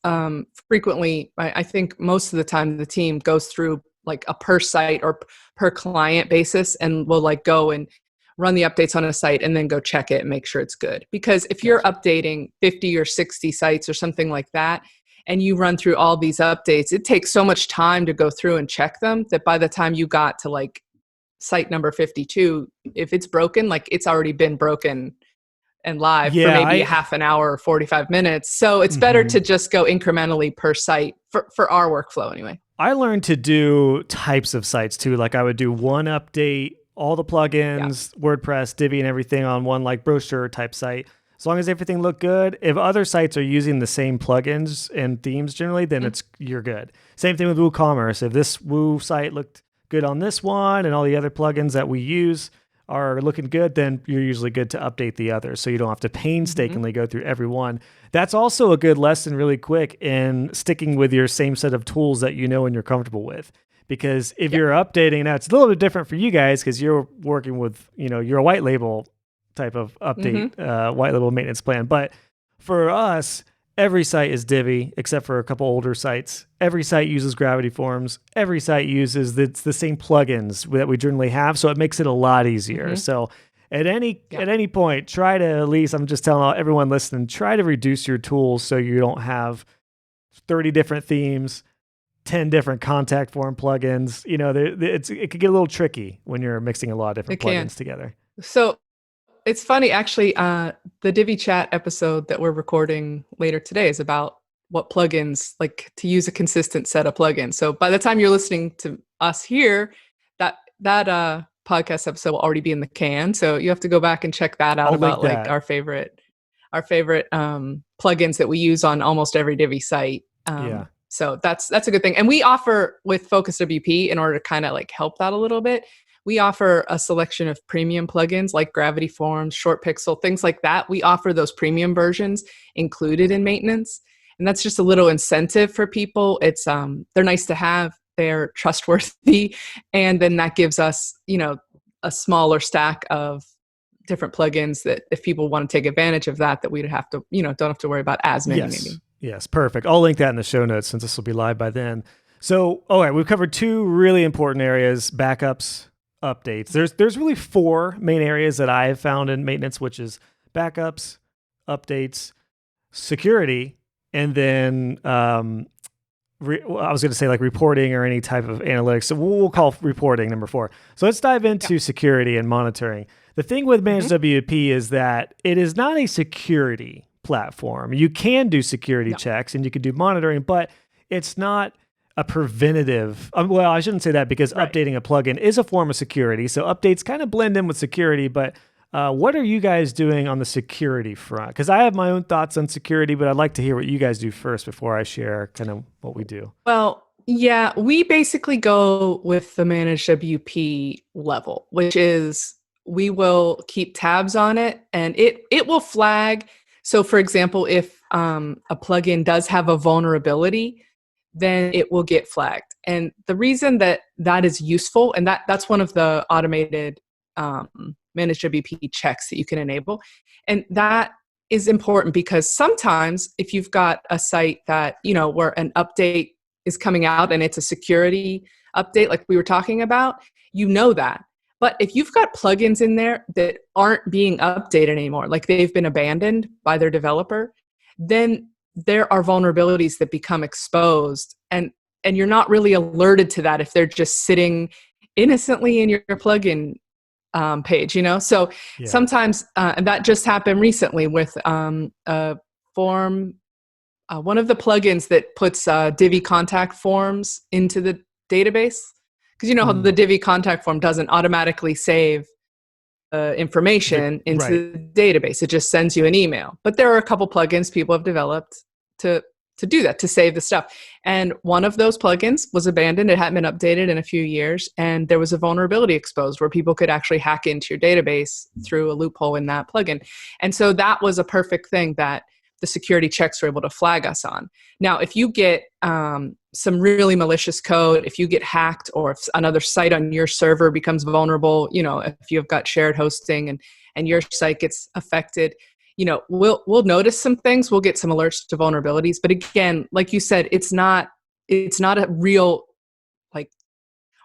C: frequently, I think most of the time the team goes through like a per site or per client basis and will like go and run the updates on a site and then go check it and make sure it's good. Because if you're updating 50 or 60 sites or something like that, and you run through all these updates, it takes so much time to go through and check them that by the time you got to like site number 52, if it's broken, like it's already been broken and live for maybe half an hour or 45 minutes. So it's better to just go incrementally per site for our workflow anyway.
B: I learned to do types of sites too. Like I would do one update, all the plugins, WordPress, Divi and everything on one like brochure type site. As long as everything looked good. If other sites are using the same plugins and themes generally, then you're good. Same thing with WooCommerce. If this Woo site looked good on this one and all the other plugins that we use are looking good, then you're usually good to update the others. So you don't have to painstakingly go through every one. That's also a good lesson really quick in sticking with your same set of tools that you know and you're comfortable with. Because if you're updating, now it's a little bit different for you guys because you're working with, you're a white label type of update, white label maintenance plan. But for us, every site is Divi, except for a couple older sites. Every site uses Gravity Forms. Every site uses the same plugins that we generally have, so it makes it a lot easier. So at any point, try to at least, I'm just telling everyone listening, try to reduce your tools so you don't have 30 different themes, 10 different contact form plugins. It could get a little tricky when you're mixing a lot of different plugins together.
C: So it's funny, actually, the Divi Chat episode that we're recording later today is about what plugins, like to use a consistent set of plugins. So by the time you're listening to us here, that podcast episode will already be in the can. So you have to go back and check that out about like our favorite plugins that we use on almost every Divi site. So that's a good thing. And we offer with Focus WP, in order to kind of like help that a little bit, we offer a selection of premium plugins like Gravity Forms, Short Pixel, things like that. We offer those premium versions included in maintenance. And that's just a little incentive for people. It's they're nice to have, they're trustworthy, and then that gives us, a smaller stack of different plugins that if people want to take advantage of that we'd have to, don't have to worry about as many maybe.
B: Yes, perfect. I'll link that in the show notes since this will be live by then. So, all right, we've covered two really important areas: backups, updates. There's really four main areas that I have found in maintenance, which is backups, updates, security, and then I was going to say like reporting or any type of analytics. So we'll call reporting number 4. So let's dive into security and monitoring. The thing with Managed WP is that it is not a security platform. You can do security checks and you can do monitoring, but it's not a preventative. Well, I shouldn't say that because updating a plugin is a form of security. So updates kind of blend in with security, but What are you guys doing on the security front? Because I have my own thoughts on security, but I'd like to hear what you guys do first before I share kind of what we do.
C: Well, yeah, we basically go with the managed WP level, which is we will keep tabs on it and it will flag. So for example, if a plugin does have a vulnerability, then it will get flagged. And the reason that that is useful, and that's one of the automated managed WP checks that you can enable. And that is important because sometimes if you've got a site that, where an update is coming out and it's a security update like we were talking about, that. But if you've got plugins in there that aren't being updated anymore, like they've been abandoned by their developer, then there are vulnerabilities that become exposed, and you're not really alerted to that if they're just sitting innocently in your plugin page, So
B: Yeah.
C: sometimes, and that just happened recently with a form, one of the plugins that puts Divi contact forms into the database. Because how the Divi contact form doesn't automatically save information into the database. It just sends you an email. But there are a couple plugins people have developed to do that, to save the stuff. And one of those plugins was abandoned. It hadn't been updated in a few years. And there was a vulnerability exposed where people could actually hack into your database through a loophole in that plugin. And so that was a perfect thing that the security checks were able to flag us on. Now, if you get some really malicious code, if you get hacked, or if another site on your server becomes vulnerable, if you've got shared hosting and your site gets affected, we'll notice some things. We'll get some alerts to vulnerabilities. But again, like you said, it's not a real like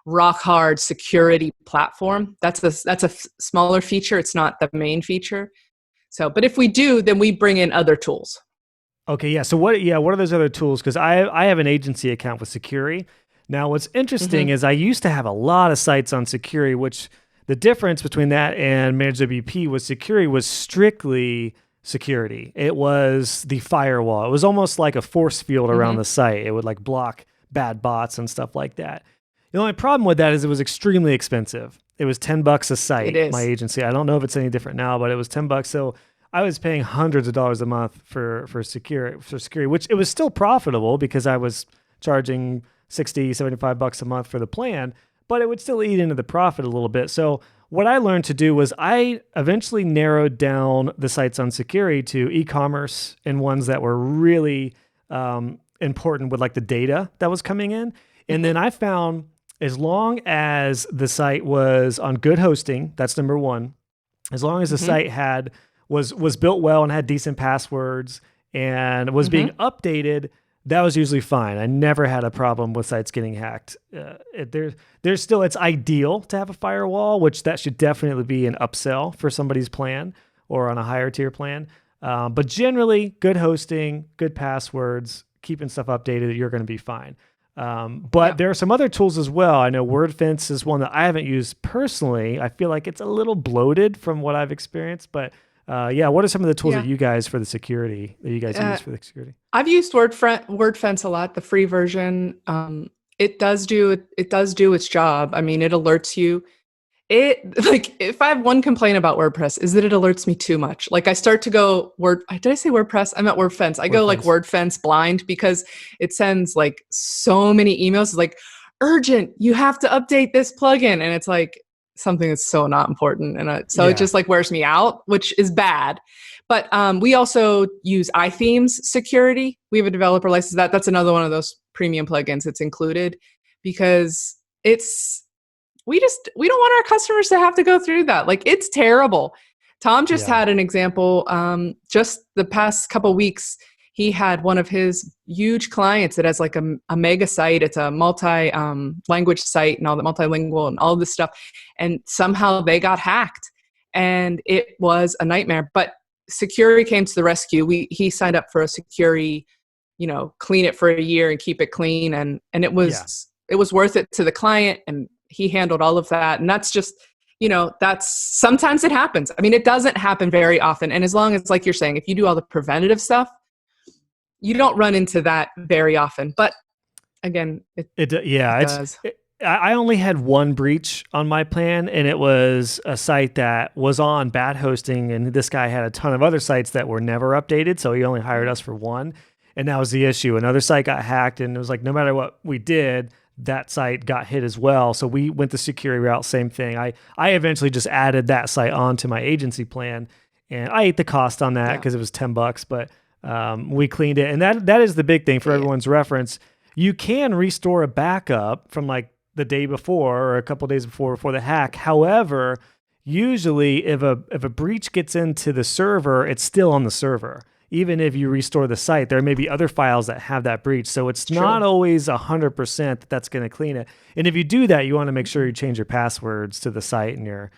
C: rock hard security platform. That's a smaller feature. It's not the main feature. So, but if we do, then we bring in other tools.
B: Okay, yeah. So what are those other tools? Because I have an agency account with Securi. Now, what's interesting is I used to have a lot of sites on Securi, which the difference between that and Managed WP was Securi was strictly security. It was the firewall. It was almost like a force field around the site. It would like block bad bots and stuff like that. The only problem with that is it was extremely expensive. It was $10 a site.
C: It is.
B: My agency. I don't know if it's any different now, but it was $10. So I was paying hundreds of dollars a month for security, which it was still profitable because I was charging $60, $75 a month for the plan, but it would still eat into the profit a little bit. So what I learned to do was I eventually narrowed down the sites on Securi to e-commerce and ones that were really important with like the data that was coming in. And then I found as long as the site was on good hosting, that's number one. As long as the site was built well and had decent passwords and was being updated, that was usually fine. I never had a problem with sites getting hacked. There's still, it's ideal to have a firewall, which that should definitely be an upsell for somebody's plan or on a higher tier plan. But generally, good hosting, good passwords, keeping stuff updated, you're going to be fine. But there are some other tools as well. I know WordFence is one that I haven't used personally. I feel like it's a little bloated from what I've experienced, but what are some of the tools that you guys for the security that you guys use for the security?
C: I've used WordFence a lot, the free version. It does do its job. I mean, it alerts you. If I have one complaint about WordPress is that it alerts me too much. Like I start to go did I say WordPress? I meant WordFence. I go like WordFence blind because it sends like so many emails. It's like urgent, you have to update this plugin. And it's like something that's so not important. And it just like wears me out, which is bad. But we also use iThemes security. We have a developer license. That's another one of those premium plugins that's included because we don't want our customers to have to go through that. Like it's terrible. Tom just had an example. Just the past couple weeks, he had one of his huge clients that has like a mega site. It's a multi-language site and all the multilingual and all this stuff. And somehow they got hacked and it was a nightmare. But Securi came to the rescue. He signed up for a Securi, clean it for a year and keep it clean. And it was worth it to the client. And he handled all of that. And that's just, that's sometimes it happens. I mean, it doesn't happen very often. And as long as, like you're saying, if you do all the preventative stuff, you don't run into that very often. But again, it does.
B: I only had one breach on my plan, and it was a site that was on bad hosting, and this guy had a ton of other sites that were never updated, so he only hired us for one, and that was the issue. Another site got hacked, and it was like no matter what we did, that site got hit as well. So we went the security route, same thing. I eventually just added that site onto my agency plan, and I ate the cost on that because it was $10, but we cleaned it. And that is the big thing for everyone's reference. You can restore a backup from like the day before or a couple of days before the hack. However, usually if a breach gets into the server, it's still on the server. Even if you restore the site, there may be other files that have that breach. So it's not always 100% that that's going to clean it. And if you do that, you want to make sure you change your passwords to the site and your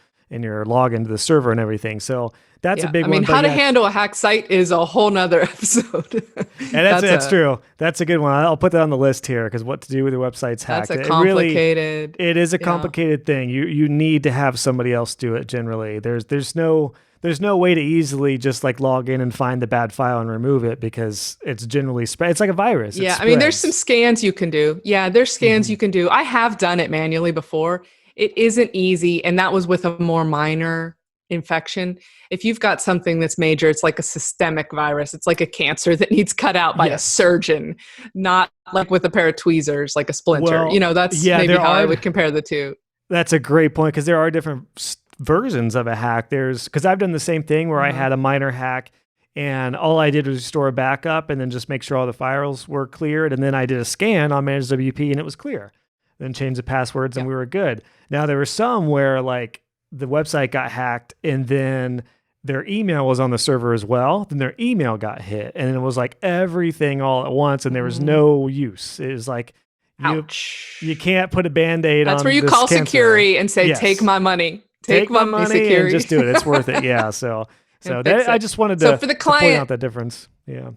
B: login to the server and everything. So that's a big one.
C: I mean, how to handle a hacked site is a whole nother episode.
B: And that's true. That's a good one. I'll put that on the list here because what to do with your website's hacked.
C: That's a complicated.
B: It is a complicated thing. You need to have somebody else do it generally. There's no way to easily just like log in and find the bad file and remove it because it's generally spread. It's like a virus.
C: Yeah. I mean, there's some scans you can do. Yeah. There's scans you can do. I have done it manually before. It isn't easy. And that was with a more minor infection. If you've got something that's major, it's like a systemic virus. It's like a cancer that needs cut out by a surgeon, not like with a pair of tweezers, like a splinter.
B: Well,
C: that's maybe how I would compare the two.
B: That's a great point because there are different versions of a hack. Because I've done the same thing where I had a minor hack and all I did was restore a backup and then just make sure all the files were cleared. And then I did a scan on Managed WP and it was clear. Then changed the passwords and we were good. Now there were some where like the website got hacked and then their email was on the server as well. Then their email got hit and it was like everything all at once and there was no use. It was like, you can't put a Band-Aid on
C: That's where you
B: this
C: call
B: cancer.
C: security and say, take my money. Take my money security.
B: And just do it. It's worth it. Yeah. So I just wanted to,
C: for the client,
B: to point out that difference. Yeah.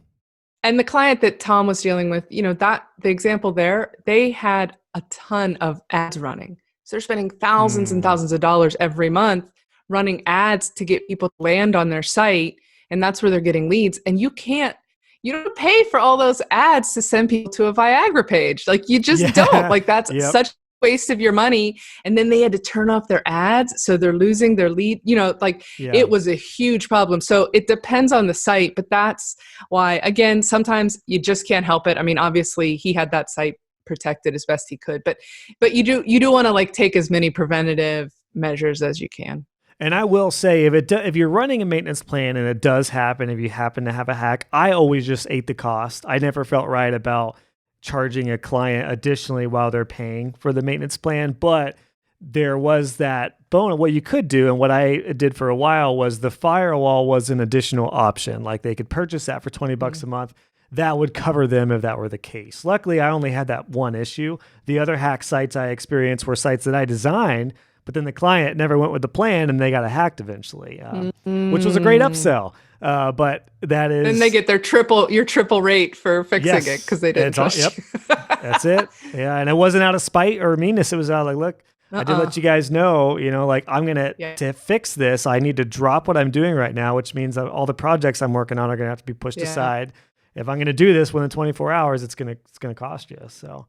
C: And the client that Tom was dealing with, the example there, they had a ton of ads running. So they're spending thousands and thousands of dollars every month running ads to get people to land on their site. And that's where they're getting leads. And you don't pay for all those ads to send people to a Viagra page. Like you just don't. Like that's such a waste of your money. And then they had to turn off their ads. So they're losing their lead. It was a huge problem. So it depends on the site, but that's why, again, sometimes you just can't help it. I mean, obviously he had that site protected as best he could, but you do want to like take as many preventative measures as you can.
B: And I will say, if you're running a maintenance plan and it does happen, if you happen to have a hack, I always just ate the cost. I never felt right about charging a client additionally while they're paying for the maintenance plan. But there was that bonus. What you could do, and what I did for a while, was the firewall was an additional option. Like they could purchase that for $20 a month. That would cover them if that were the case. Luckily, I only had that one issue. The other hack sites I experienced were sites that I designed, but then the client never went with the plan and they got hacked eventually, which was a great upsell. But that is...
C: Then they get your triple rate for fixing it because they didn't trust you.
B: That's it. Yeah, and it wasn't out of spite or meanness. It was out like, look, I did let you guys know, like I'm going to fix this. I need to drop what I'm doing right now, which means that all the projects I'm working on are going to have to be pushed aside. If I'm going to do this within 24 hours, it's going to cost you. So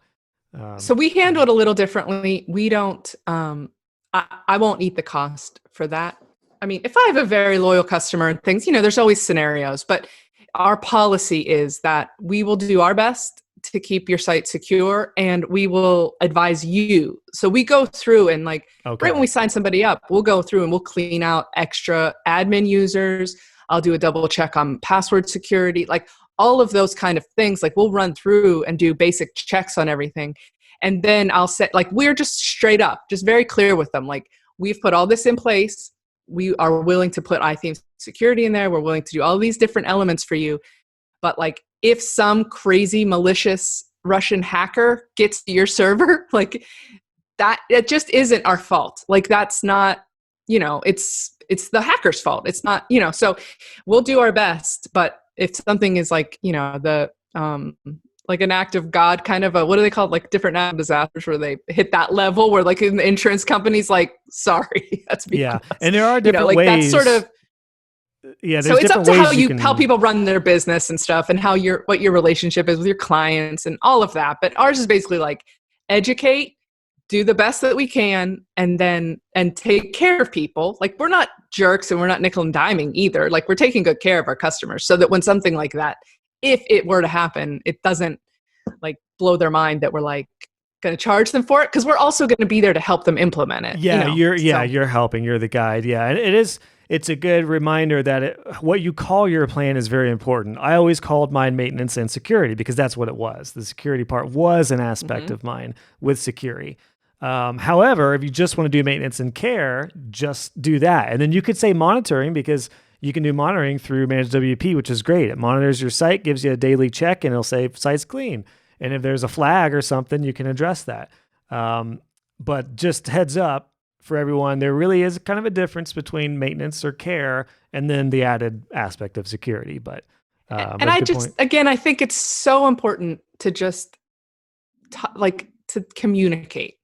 C: we handle it a little differently. We don't, I won't eat the cost for that. I mean, if I have a very loyal customer and things, there's always scenarios, but our policy is that we will do our best to keep your site secure and we will advise you. So we go through and right when we sign somebody up, we'll go through and we'll clean out extra admin users. I'll do a double check on password security, like all of those kind of things. Like we'll run through and do basic checks on everything. And then I'll set, we're just straight up, just very clear with them. Like we've put all this in place. We are willing to put iTheme security in there. We're willing to do all these different elements for you. But if some crazy malicious Russian hacker gets to your server, that, it just isn't our fault. That's not, it's the hacker's fault. It's not, so we'll do our best. But if something is an act of God, kind of what do they call it? Different natural disasters where they hit that level where the insurance company's sorry, that's me.
B: Yeah. And there are different ways.
C: That's sort of, so it's up to how people run their business and stuff and what your relationship is with your clients and all of that. But ours is basically educate, do the best that we can and take care of people. Like, we're not jerks and we're not nickel and diming either. Like, we're taking good care of our customers so that when something like that, if it were to happen, it doesn't like blow their mind that we're like going to charge them for it, because we're also going to be there to help them implement it.
B: Yeah, you're helping. You're the guide. Yeah, and it's a good reminder that what you call your plan is very important. I always called mine maintenance and security because that's what it was. The security part was an aspect of mine with security. However, if you just want to do maintenance and care, just do that. And then you could say monitoring, because you can do monitoring through Managed WP, which is great. It monitors your site, gives you a daily check, and it'll say site's clean. And if there's a flag or something, you can address that. But just heads up for everyone, there really is kind of a difference between maintenance or care and then the added aspect of security. But
C: and I just, again, I think it's so important to just to communicate.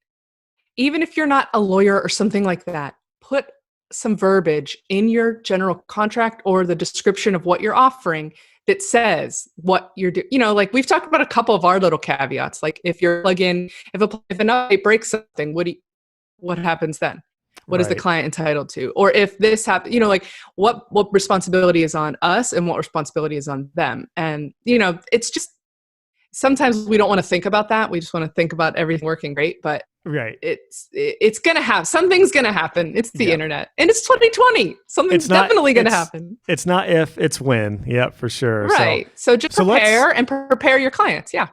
C: Even if you're not a lawyer or something like that, put some verbiage in your general contract or the description of what you're offering that says what you're doing. You know, like we've talked about a couple of our little caveats. Like if your plugin, if an update breaks something, what happens then? What is the client entitled to? Or if this happens, you know, like what responsibility is on us and what responsibility is on them? And, you know, it's just, sometimes we don't want to think about that. We just want to think about everything working great, but it's going to have, something's going to happen. It's the internet and it's 2020. Something's definitely going to happen.
B: It's not if, it's when. Yeah, for sure.
C: Right. So just prepare your clients. Yeah.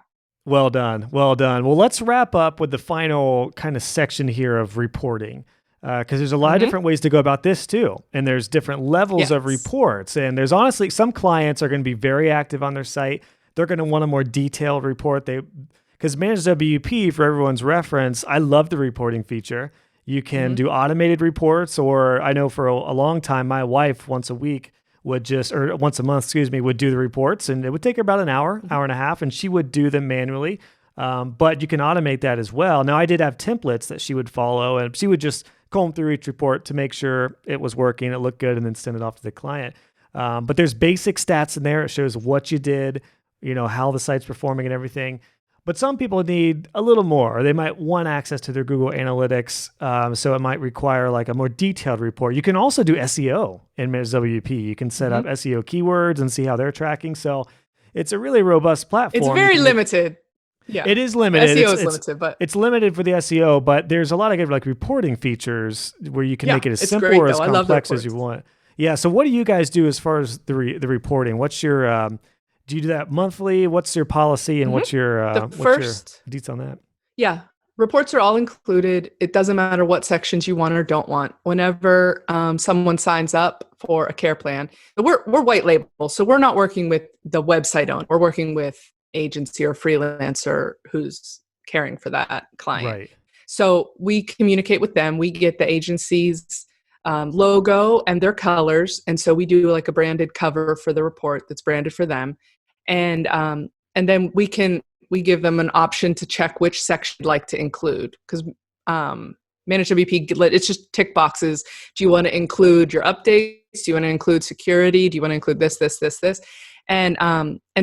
B: Well done. Well, let's wrap up with the final kind of section here of reporting. Because there's a lot of different ways to go about this too. And there's different levels of reports. And there's honestly, some clients are going to be very active on their site. They're going to want a more detailed report. Because Managed WP, for everyone's reference, I love the reporting feature. You can do automated reports, or I know for a long time, my wife once a month, would do the reports, and it would take her about an hour and a half, and she would do them manually. But you can automate that as well. Now, I did have templates that she would follow, and she would just comb through each report to make sure it was working, it looked good, and then send it off to the client. But there's basic stats in there. It shows what you did, you know, how the site's performing and everything. But some people need a little more, or they might want access to their Google Analytics. So it might require like a more detailed report. You can also do SEO in Managed WP. You can set up SEO keywords and see how they're tracking. So it's a really robust platform.
C: It's very limited. Yeah,
B: it is limited.
C: SEO is limited, but
B: it's limited for the SEO. But there's a lot of good like reporting features where you can make it as simple or as complex as you want. Yeah. So what do you guys do as far as the reporting? What's your do you do that monthly? What's your policy and what's your deets on that?
C: Yeah, reports are all included. It doesn't matter what sections you want or don't want. Whenever someone signs up for a care plan, we're white label, so we're not working with the website owner. We're working with agency or freelancer who's caring for that client.
B: Right.
C: So we communicate with them. We get the agency's logo and their colors, and so we do like a branded cover for the report that's branded for them, and then we give them an option to check which section you'd like to include, because Managed WP, it's just tick boxes. Do you want to include your updates? Do you want to include security? Do you want to include this? And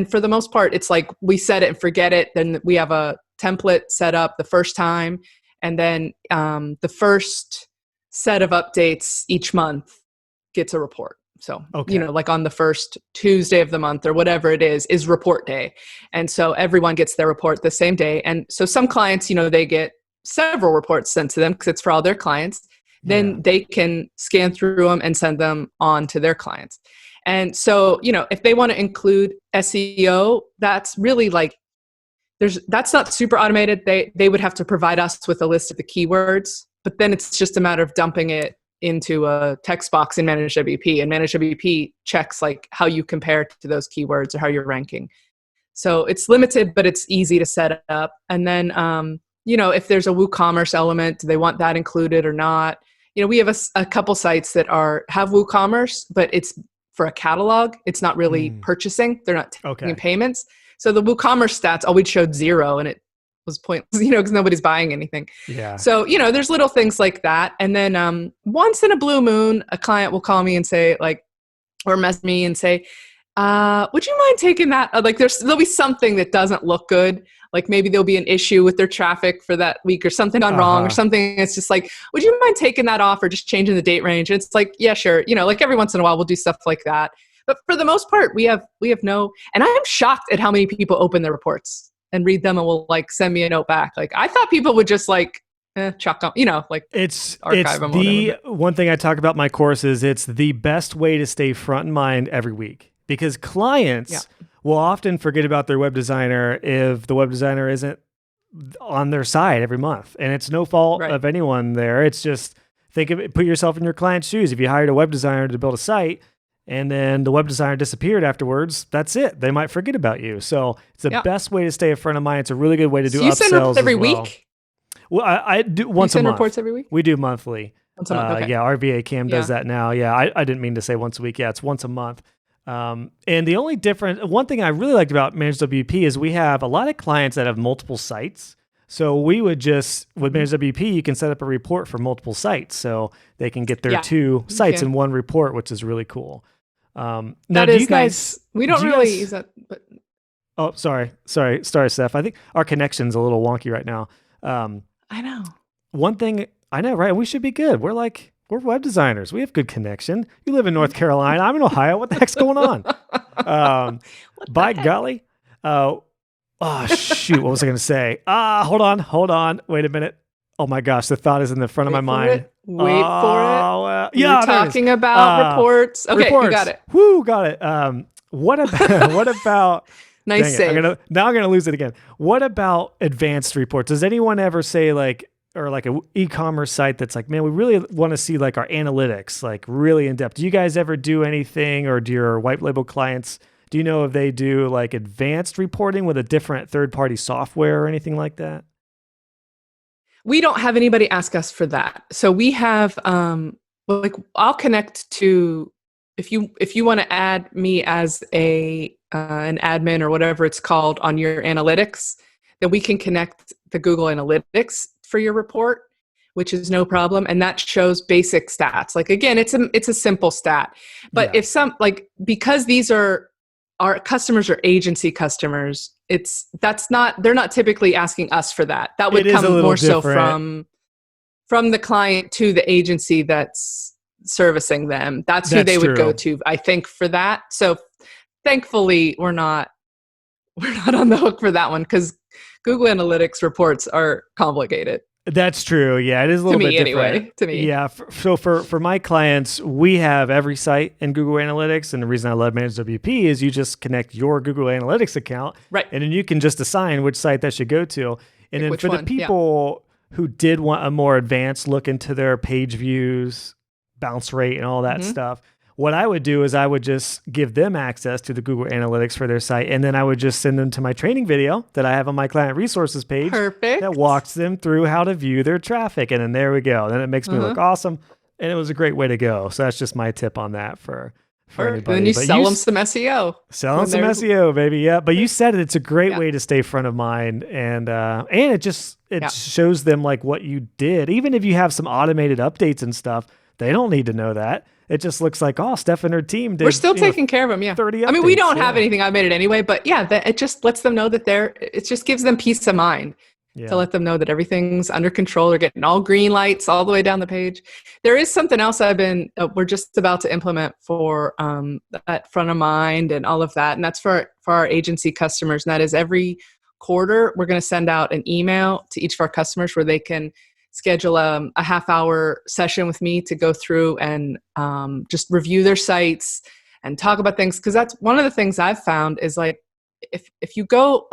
C: for the most part, it's like we set it and forget it. Then we have a template set up the first time, and then the first set of updates each month gets a report. So, you know, like on the first Tuesday of the month or whatever it is report day. And so everyone gets their report the same day. And so some clients, you know, they get several reports sent to them because it's for all their clients. Then they can scan through them and send them on to their clients. And so, you know, if they want to include SEO, that's really like, that's not super automated. They would have to provide us with a list of the keywords, but then it's just a matter of dumping it into a text box in Managed WP, and Managed WP checks like how you compare to those keywords or how you're ranking. So it's limited, but it's easy to set up. And then, you know, if there's a WooCommerce element, do they want that included or not? You know, we have a couple sites that have WooCommerce, but it's for a catalog. It's not really purchasing. They're not taking payments. So the WooCommerce stats always showed 0, and it was pointless, you know, because nobody's buying anything.
B: Yeah.
C: So, you know, there's little things like that. And then once in a blue moon, a client will call me and say like, or message me and say, Would you mind taking that? Like there'll be something that doesn't look good. Like maybe there'll be an issue with their traffic for that week or something gone wrong or something. It's just like, would you mind taking that off or just changing the date range? And it's like, yeah, sure. Like every once in a while we'll do stuff like that. But for the most part, we have no, and I am shocked at how many people open their reports and read them and will like send me a note back. Like I thought people would just like, chuck them, like archive them.
B: The one thing I talk about in my course is it's the best way to stay front in mind every week, because clients will often forget about their web designer if the web designer isn't on their side every month. And it's no fault of anyone there. It's just put yourself in your client's shoes. If you hired a web designer to build a site and then the web designer disappeared afterwards, that's it. They might forget about you. So it's the best way to stay in front of mind. It's a really good way to do upsells. You send reports
C: every week?
B: Well, I do once a month. You send
C: reports every week?
B: We do monthly.
C: Once a month, okay.
B: Yeah, RVA Cam does that now. Yeah, I didn't mean to say once a week. Yeah, it's once a month. And the only one thing I really liked about Managed WP is we have a lot of clients that have multiple sites. So we would with Managed WP, you can set up a report for multiple sites. So they can get their two sites in one report, which is really cool. Now,
C: that is nice. We don't really use that. But...
B: Oh, sorry, Steph. I think our connection's a little wonky right now.
C: I know.
B: One thing I know, right? We should be good. We're web designers. We have good connection. You live in North Carolina. I'm in Ohio. What the heck's going on? By golly. Oh, shoot. What was I going to say? Hold on. Wait a minute. Oh my gosh. The thought is in the front of my mind.
C: Wait for it.
B: Yeah.
C: We're talking about reports. Okay.
B: Reports.
C: You got it.
B: Woo. Got it. What about
C: nice save.
B: Now I'm going to lose it again. What about advanced reports? Does anyone ever say or an e-commerce site that's like, man, we really want to see like our analytics, like really in depth. Do you guys ever do anything, or do your white label clients, do you know if they do like advanced reporting with a different third-party software or anything like that?
C: We don't have anybody ask us for that. So we have, I'll connect to, if you want to add me as an admin or whatever it's called on your analytics, then we can connect the Google Analytics for your report, which is no problem. And that shows basic stats. Like, again, it's a simple stat, but if because these are our customers or agency customers, they're not typically asking us for that. That would come more different. So from the client to the agency that's servicing them. That's who they would go to, I think, for that. So thankfully we're not on the hook for that one, because Google Analytics reports are complicated.
B: That's true. Yeah, it is a little bit different.
C: To me.
B: Yeah. So for my clients, we have every site in Google Analytics. And the reason I love Managed WP is you just connect your Google Analytics account.
C: Right.
B: And then you can just assign which site that should go to. And then for the people who did want a more advanced look into their page views, bounce rate, and all that stuff, what I would do is I would just give them access to the Google Analytics for their site, and then I would just send them to my training video that I have on my client resources page.
C: Perfect.
B: That walks them through how to view their traffic. And then there we go. Then it makes me look awesome. And it was a great way to go. So that's just my tip on that for anybody.
C: And then sell them some SEO.
B: Sell them some SEO, baby. Yeah. But you said it's a great way to stay front of mind. And it shows them like what you did. Even if you have some automated updates and stuff, they don't need to know that. It just looks like, Steph and her team did.
C: We're still taking care of them,
B: 30 updates.
C: I mean, we don't have anything automated anyway, but it just lets them know that it just gives them peace of mind to let them know that everything's under control. They're getting all green lights all the way down the page. There is something else we're just about to implement for that front of mind and all of that. And that's for our agency customers. And that is every quarter, we're going to send out an email to each of our customers where they can schedule a half-hour session with me to go through and just review their sites and talk about things. Because that's one of the things I've found is like, if you go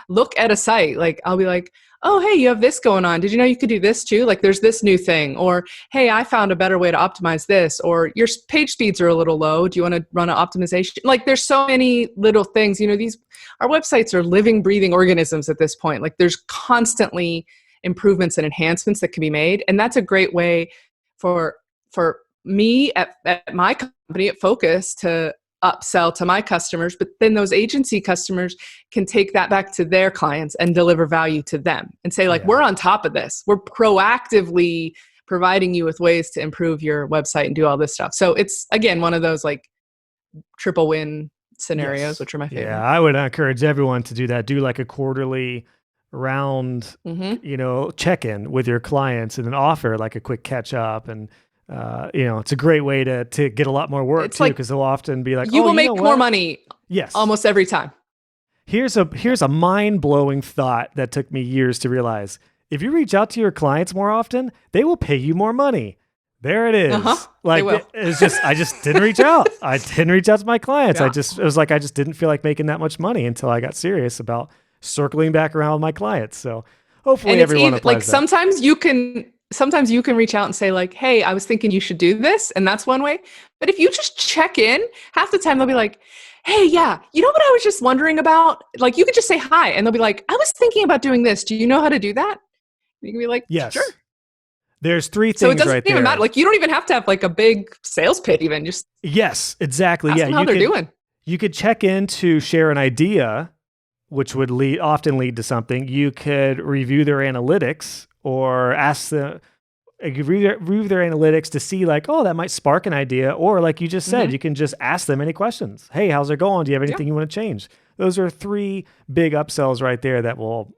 C: look at a site, like I'll be like, oh, hey, you have this going on. Did you know you could do this too? Like there's this new thing. Or, hey, I found a better way to optimize this. Or your page speeds are a little low. Do you want to run an optimization? Like there's so many little things. Our websites are living, breathing organisms at this point. Like there's constantly improvements and enhancements that can be made. And that's a great way for me at my company at Focus to upsell to my customers, but then those agency customers can take that back to their clients and deliver value to them and say like, we're on top of this. We're proactively providing you with ways to improve your website and do all this stuff. So it's, again, one of those like triple win scenarios,
B: Yes.
C: which are my favorite.
B: Yeah, I would encourage everyone to do that. Do like a quarterly round, check-in with your clients and then offer like a quick catch up. And, it's a great way to get a lot more work
C: It's
B: too,
C: like
B: because they'll often be like,
C: you
B: oh,
C: will
B: you know
C: make more
B: what?
C: money
B: Yes.
C: almost every time.
B: Here's a mind-blowing thought that took me years to realize. If you reach out to your clients more often, they will pay you more money. There it is.
C: They will.
B: It's just, I just didn't reach out. I didn't reach out to my clients.
C: Yeah.
B: It was like, I just didn't feel like making that much money until I got serious about circling back around with my clients. So hopefully everyone applies that.
C: Sometimes you can reach out and say like, hey, I was thinking you should do this. And that's one way. But if you just check in, half the time they'll be like, hey, yeah, you know what I was just wondering about? Like, you could just say hi and they'll be like, I was thinking about doing this. Do you know how to do that? You can be like,
B: yes.
C: Sure.
B: There's three things
C: so it doesn't
B: right
C: even
B: there.
C: matter. Like, you don't even have to have like a big sales pitch even. Just
B: yes, exactly.
C: ask them how they're doing.
B: You could check in to share an idea, which would often lead to something. You could review their analytics or ask them, review their analytics to see like, oh, that might spark an idea. Or like you just said, you can just ask them any questions. Hey, how's it going? Do you have anything you want to change? Those are three big upsells right there that will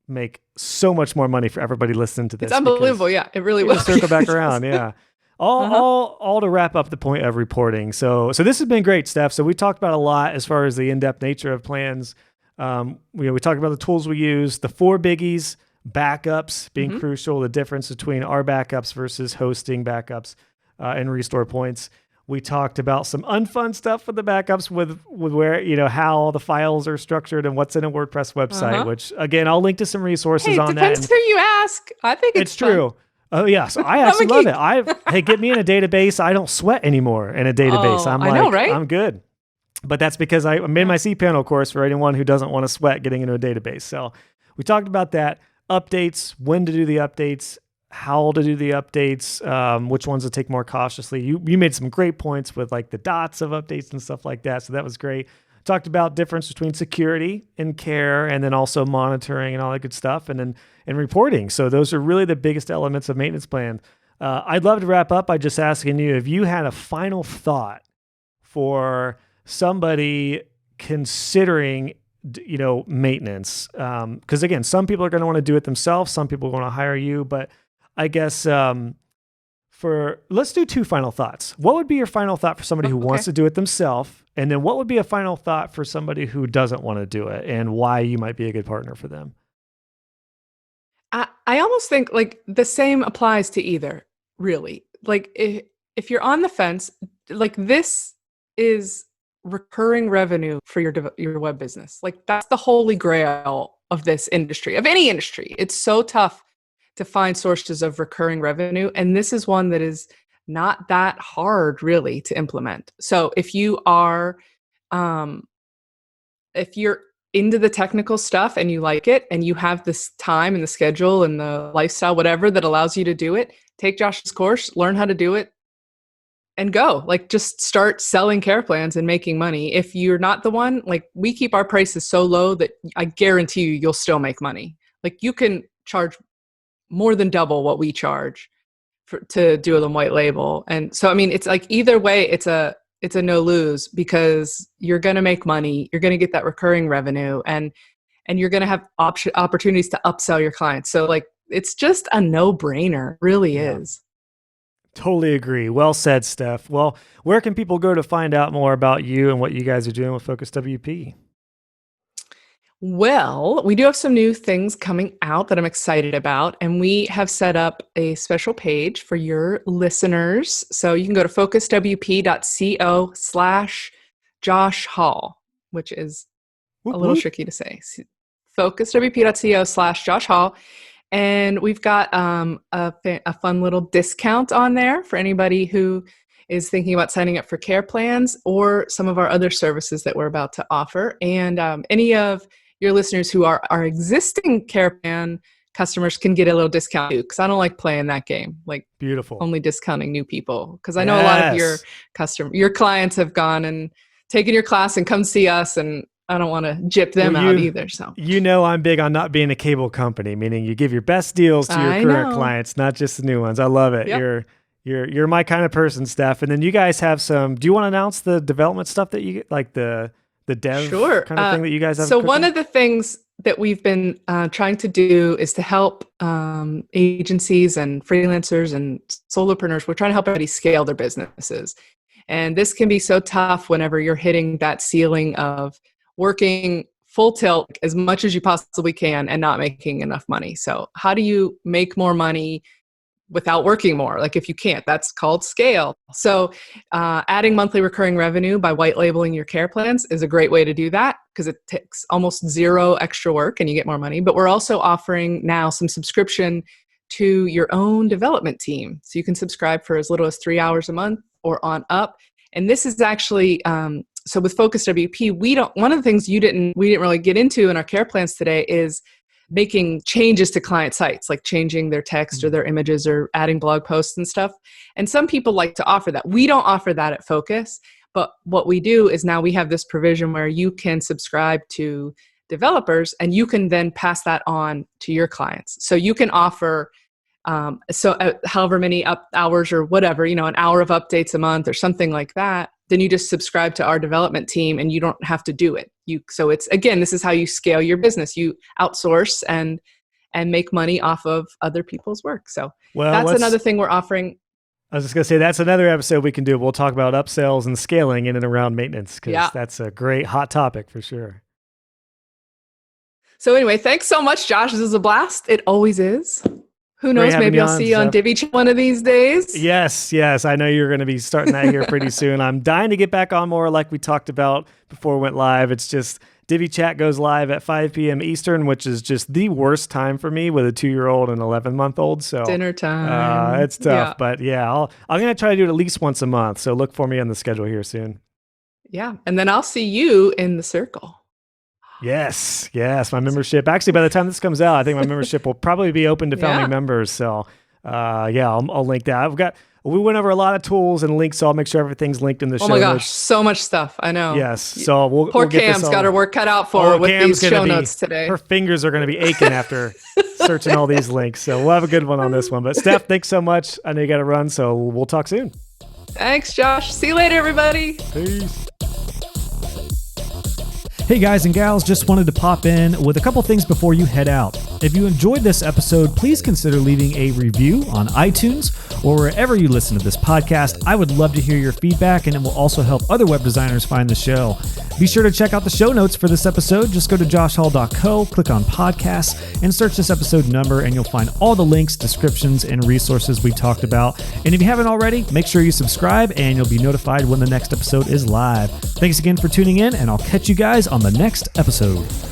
B: make so much more money for everybody listening to this.
C: It's unbelievable. Yeah, it really will.
B: Circle back around. Yeah. All to wrap up the point of reporting. So this has been great, Steph. So we talked about a lot as far as the in-depth nature of plans. We talked about the tools we use, the 4 biggies, backups being crucial, the difference between our backups versus hosting backups, and restore points. We talked about some unfun stuff with the backups with where, how the files are structured and what's in a WordPress website, which again, I'll link to some resources on that.
C: Depends who you ask. I think it's
B: true. Oh yeah. So I actually love it. Hey, get me in a database. I don't sweat anymore in a database.
C: I know, right?
B: I'm good. But that's because I made my cPanel course for anyone who doesn't want to sweat getting into a database. So we talked about that. Updates, when to do the updates, how to do the updates, which ones to take more cautiously. You made some great points with like the dots of updates and stuff like that. So that was great. Talked about difference between security and care, and then also monitoring and all that good stuff, and then reporting. So those are really the biggest elements of maintenance plan. I'd love to wrap up by just asking you if you had a final thought for somebody considering maintenance, because again, some people are going to want to do it themselves, some people are going to hire you, but I guess let's do 2 final thoughts. What would be your final thought for somebody who wants to do it themselves, and then what would be a final thought for somebody who doesn't want to do it, and why you might be a good partner for them?
C: I almost think like the same applies to either, really. Like if you're on the fence, like this is recurring revenue for your web business. Like that's the holy grail of this industry, of any industry. It's so tough to find sources of recurring revenue, and this is one that is not that hard really to implement. So if you are if you're into the technical stuff and you like it and you have this time and the schedule and the lifestyle, whatever that allows you to do it, take Josh's course, learn how to do it, and go. Like just start selling care plans and making money. If you're not the one, like we keep our prices so low that I guarantee you'll still make money. Like you can charge more than double what we charge to do them white label. And so, I mean, it's like either way, it's a no lose, because you're going to make money. You're going to get that recurring revenue, and you're going to have opportunities to upsell your clients. So like, it's just a no brainer, really is.
B: Totally agree. Well said, Steph. Well, where can people go to find out more about you and what you guys are doing with Focus WP?
C: Well, we do have some new things coming out that I'm excited about, and we have set up a special page for your listeners. So you can go to focuswp.co/Josh Hall, which is a little tricky to say. focuswp.co/Josh Hall. And we've got a fun little discount on there for anybody who is thinking about signing up for care plans or some of our other services that we're about to offer. And any of your listeners who are our existing care plan customers can get a little discount too, because I don't like playing that game. Like
B: beautiful,
C: only discounting new people. Because I know a lot of your clients have gone and taken your class and come see us, and I don't want to gyp them out either. So
B: I'm big on not being a cable company, meaning you give your best deals to your current clients, not just the new ones. I love it.
C: Yep.
B: You're my kind of person, Steph. And then you guys have some. Do you want to announce the development stuff that you like the dev kind of thing that you guys have?
C: So one of the things that we've been trying to do is to help agencies and freelancers and solopreneurs. We're trying to help everybody scale their businesses. And this can be so tough whenever you're hitting that ceiling of working full tilt as much as you possibly can and not making enough money. So how do you make more money without working more? Like if you can't, that's called scale. So adding monthly recurring revenue by white labeling your care plans is a great way to do that because it takes almost zero extra work and you get more money. But we're also offering now some subscription to your own development team. So you can subscribe for as little as 3 hours a month or on up. And this is actually, so with Focus WP, one of the things we didn't really get into in our care plans today is making changes to client sites, like changing their text or their images or adding blog posts and stuff. And some people like to offer that. We don't offer that at Focus, but what we do is now we have this provision where you can subscribe to developers and you can then pass that on to your clients. So you can offer however many hours or whatever, an hour of updates a month or something like that. Then you just subscribe to our development team and you don't have to do it. So it's, again, this is how you scale your business. You outsource and make money off of other people's work. So that's another thing we're offering.
B: I was just going to say, that's another episode we can do. We'll talk about upsells and scaling in and around maintenance because that's a great hot topic for sure.
C: So anyway, thanks so much, Josh. This is a blast. It always is. Who knows? Maybe I'll see you on Divvy Chat one of these days.
B: Yes. I know you're going to be starting that here pretty soon. I'm dying to get back on more like we talked about before we went live. It's just Divvy Chat goes live at 5 p.m. Eastern, which is just the worst time for me with a 2-year-old and 11-month-old. So
C: dinner time.
B: It's tough. But I'm going to try to do it at least once a month. So look for me on the schedule here soon.
C: Yeah. And then I'll see you in the circle.
B: Yes, my membership. Actually, by the time this comes out, I think my membership will probably be open to founding members. So, I'll link that. We went over a lot of tools and links, so I'll make sure everything's linked in the show notes.
C: Oh my gosh, so much stuff. I know.
B: Yes, so
C: Poor Cam's got her work cut out for her with these show notes today.
B: Her fingers are going to be aching after searching all these links. So we'll have a good one on this one. But Steph, thanks so much. I know you got to run, so we'll talk soon.
C: Thanks, Josh. See you later, everybody.
B: Peace.
D: Hey guys and gals, just wanted to pop in with a couple things before you head out. If you enjoyed this episode, please consider leaving a review on iTunes or wherever you listen to this podcast. I would love to hear your feedback, and it will also help other web designers find the show. Be sure to check out the show notes for this episode. Just go to joshhall.co, click on podcasts, and search this episode number, and you'll find all the links, descriptions, and resources we talked about. And if you haven't already, make sure you subscribe, and you'll be notified when the next episode is live. Thanks again for tuning in, and I'll catch you guys on the next episode.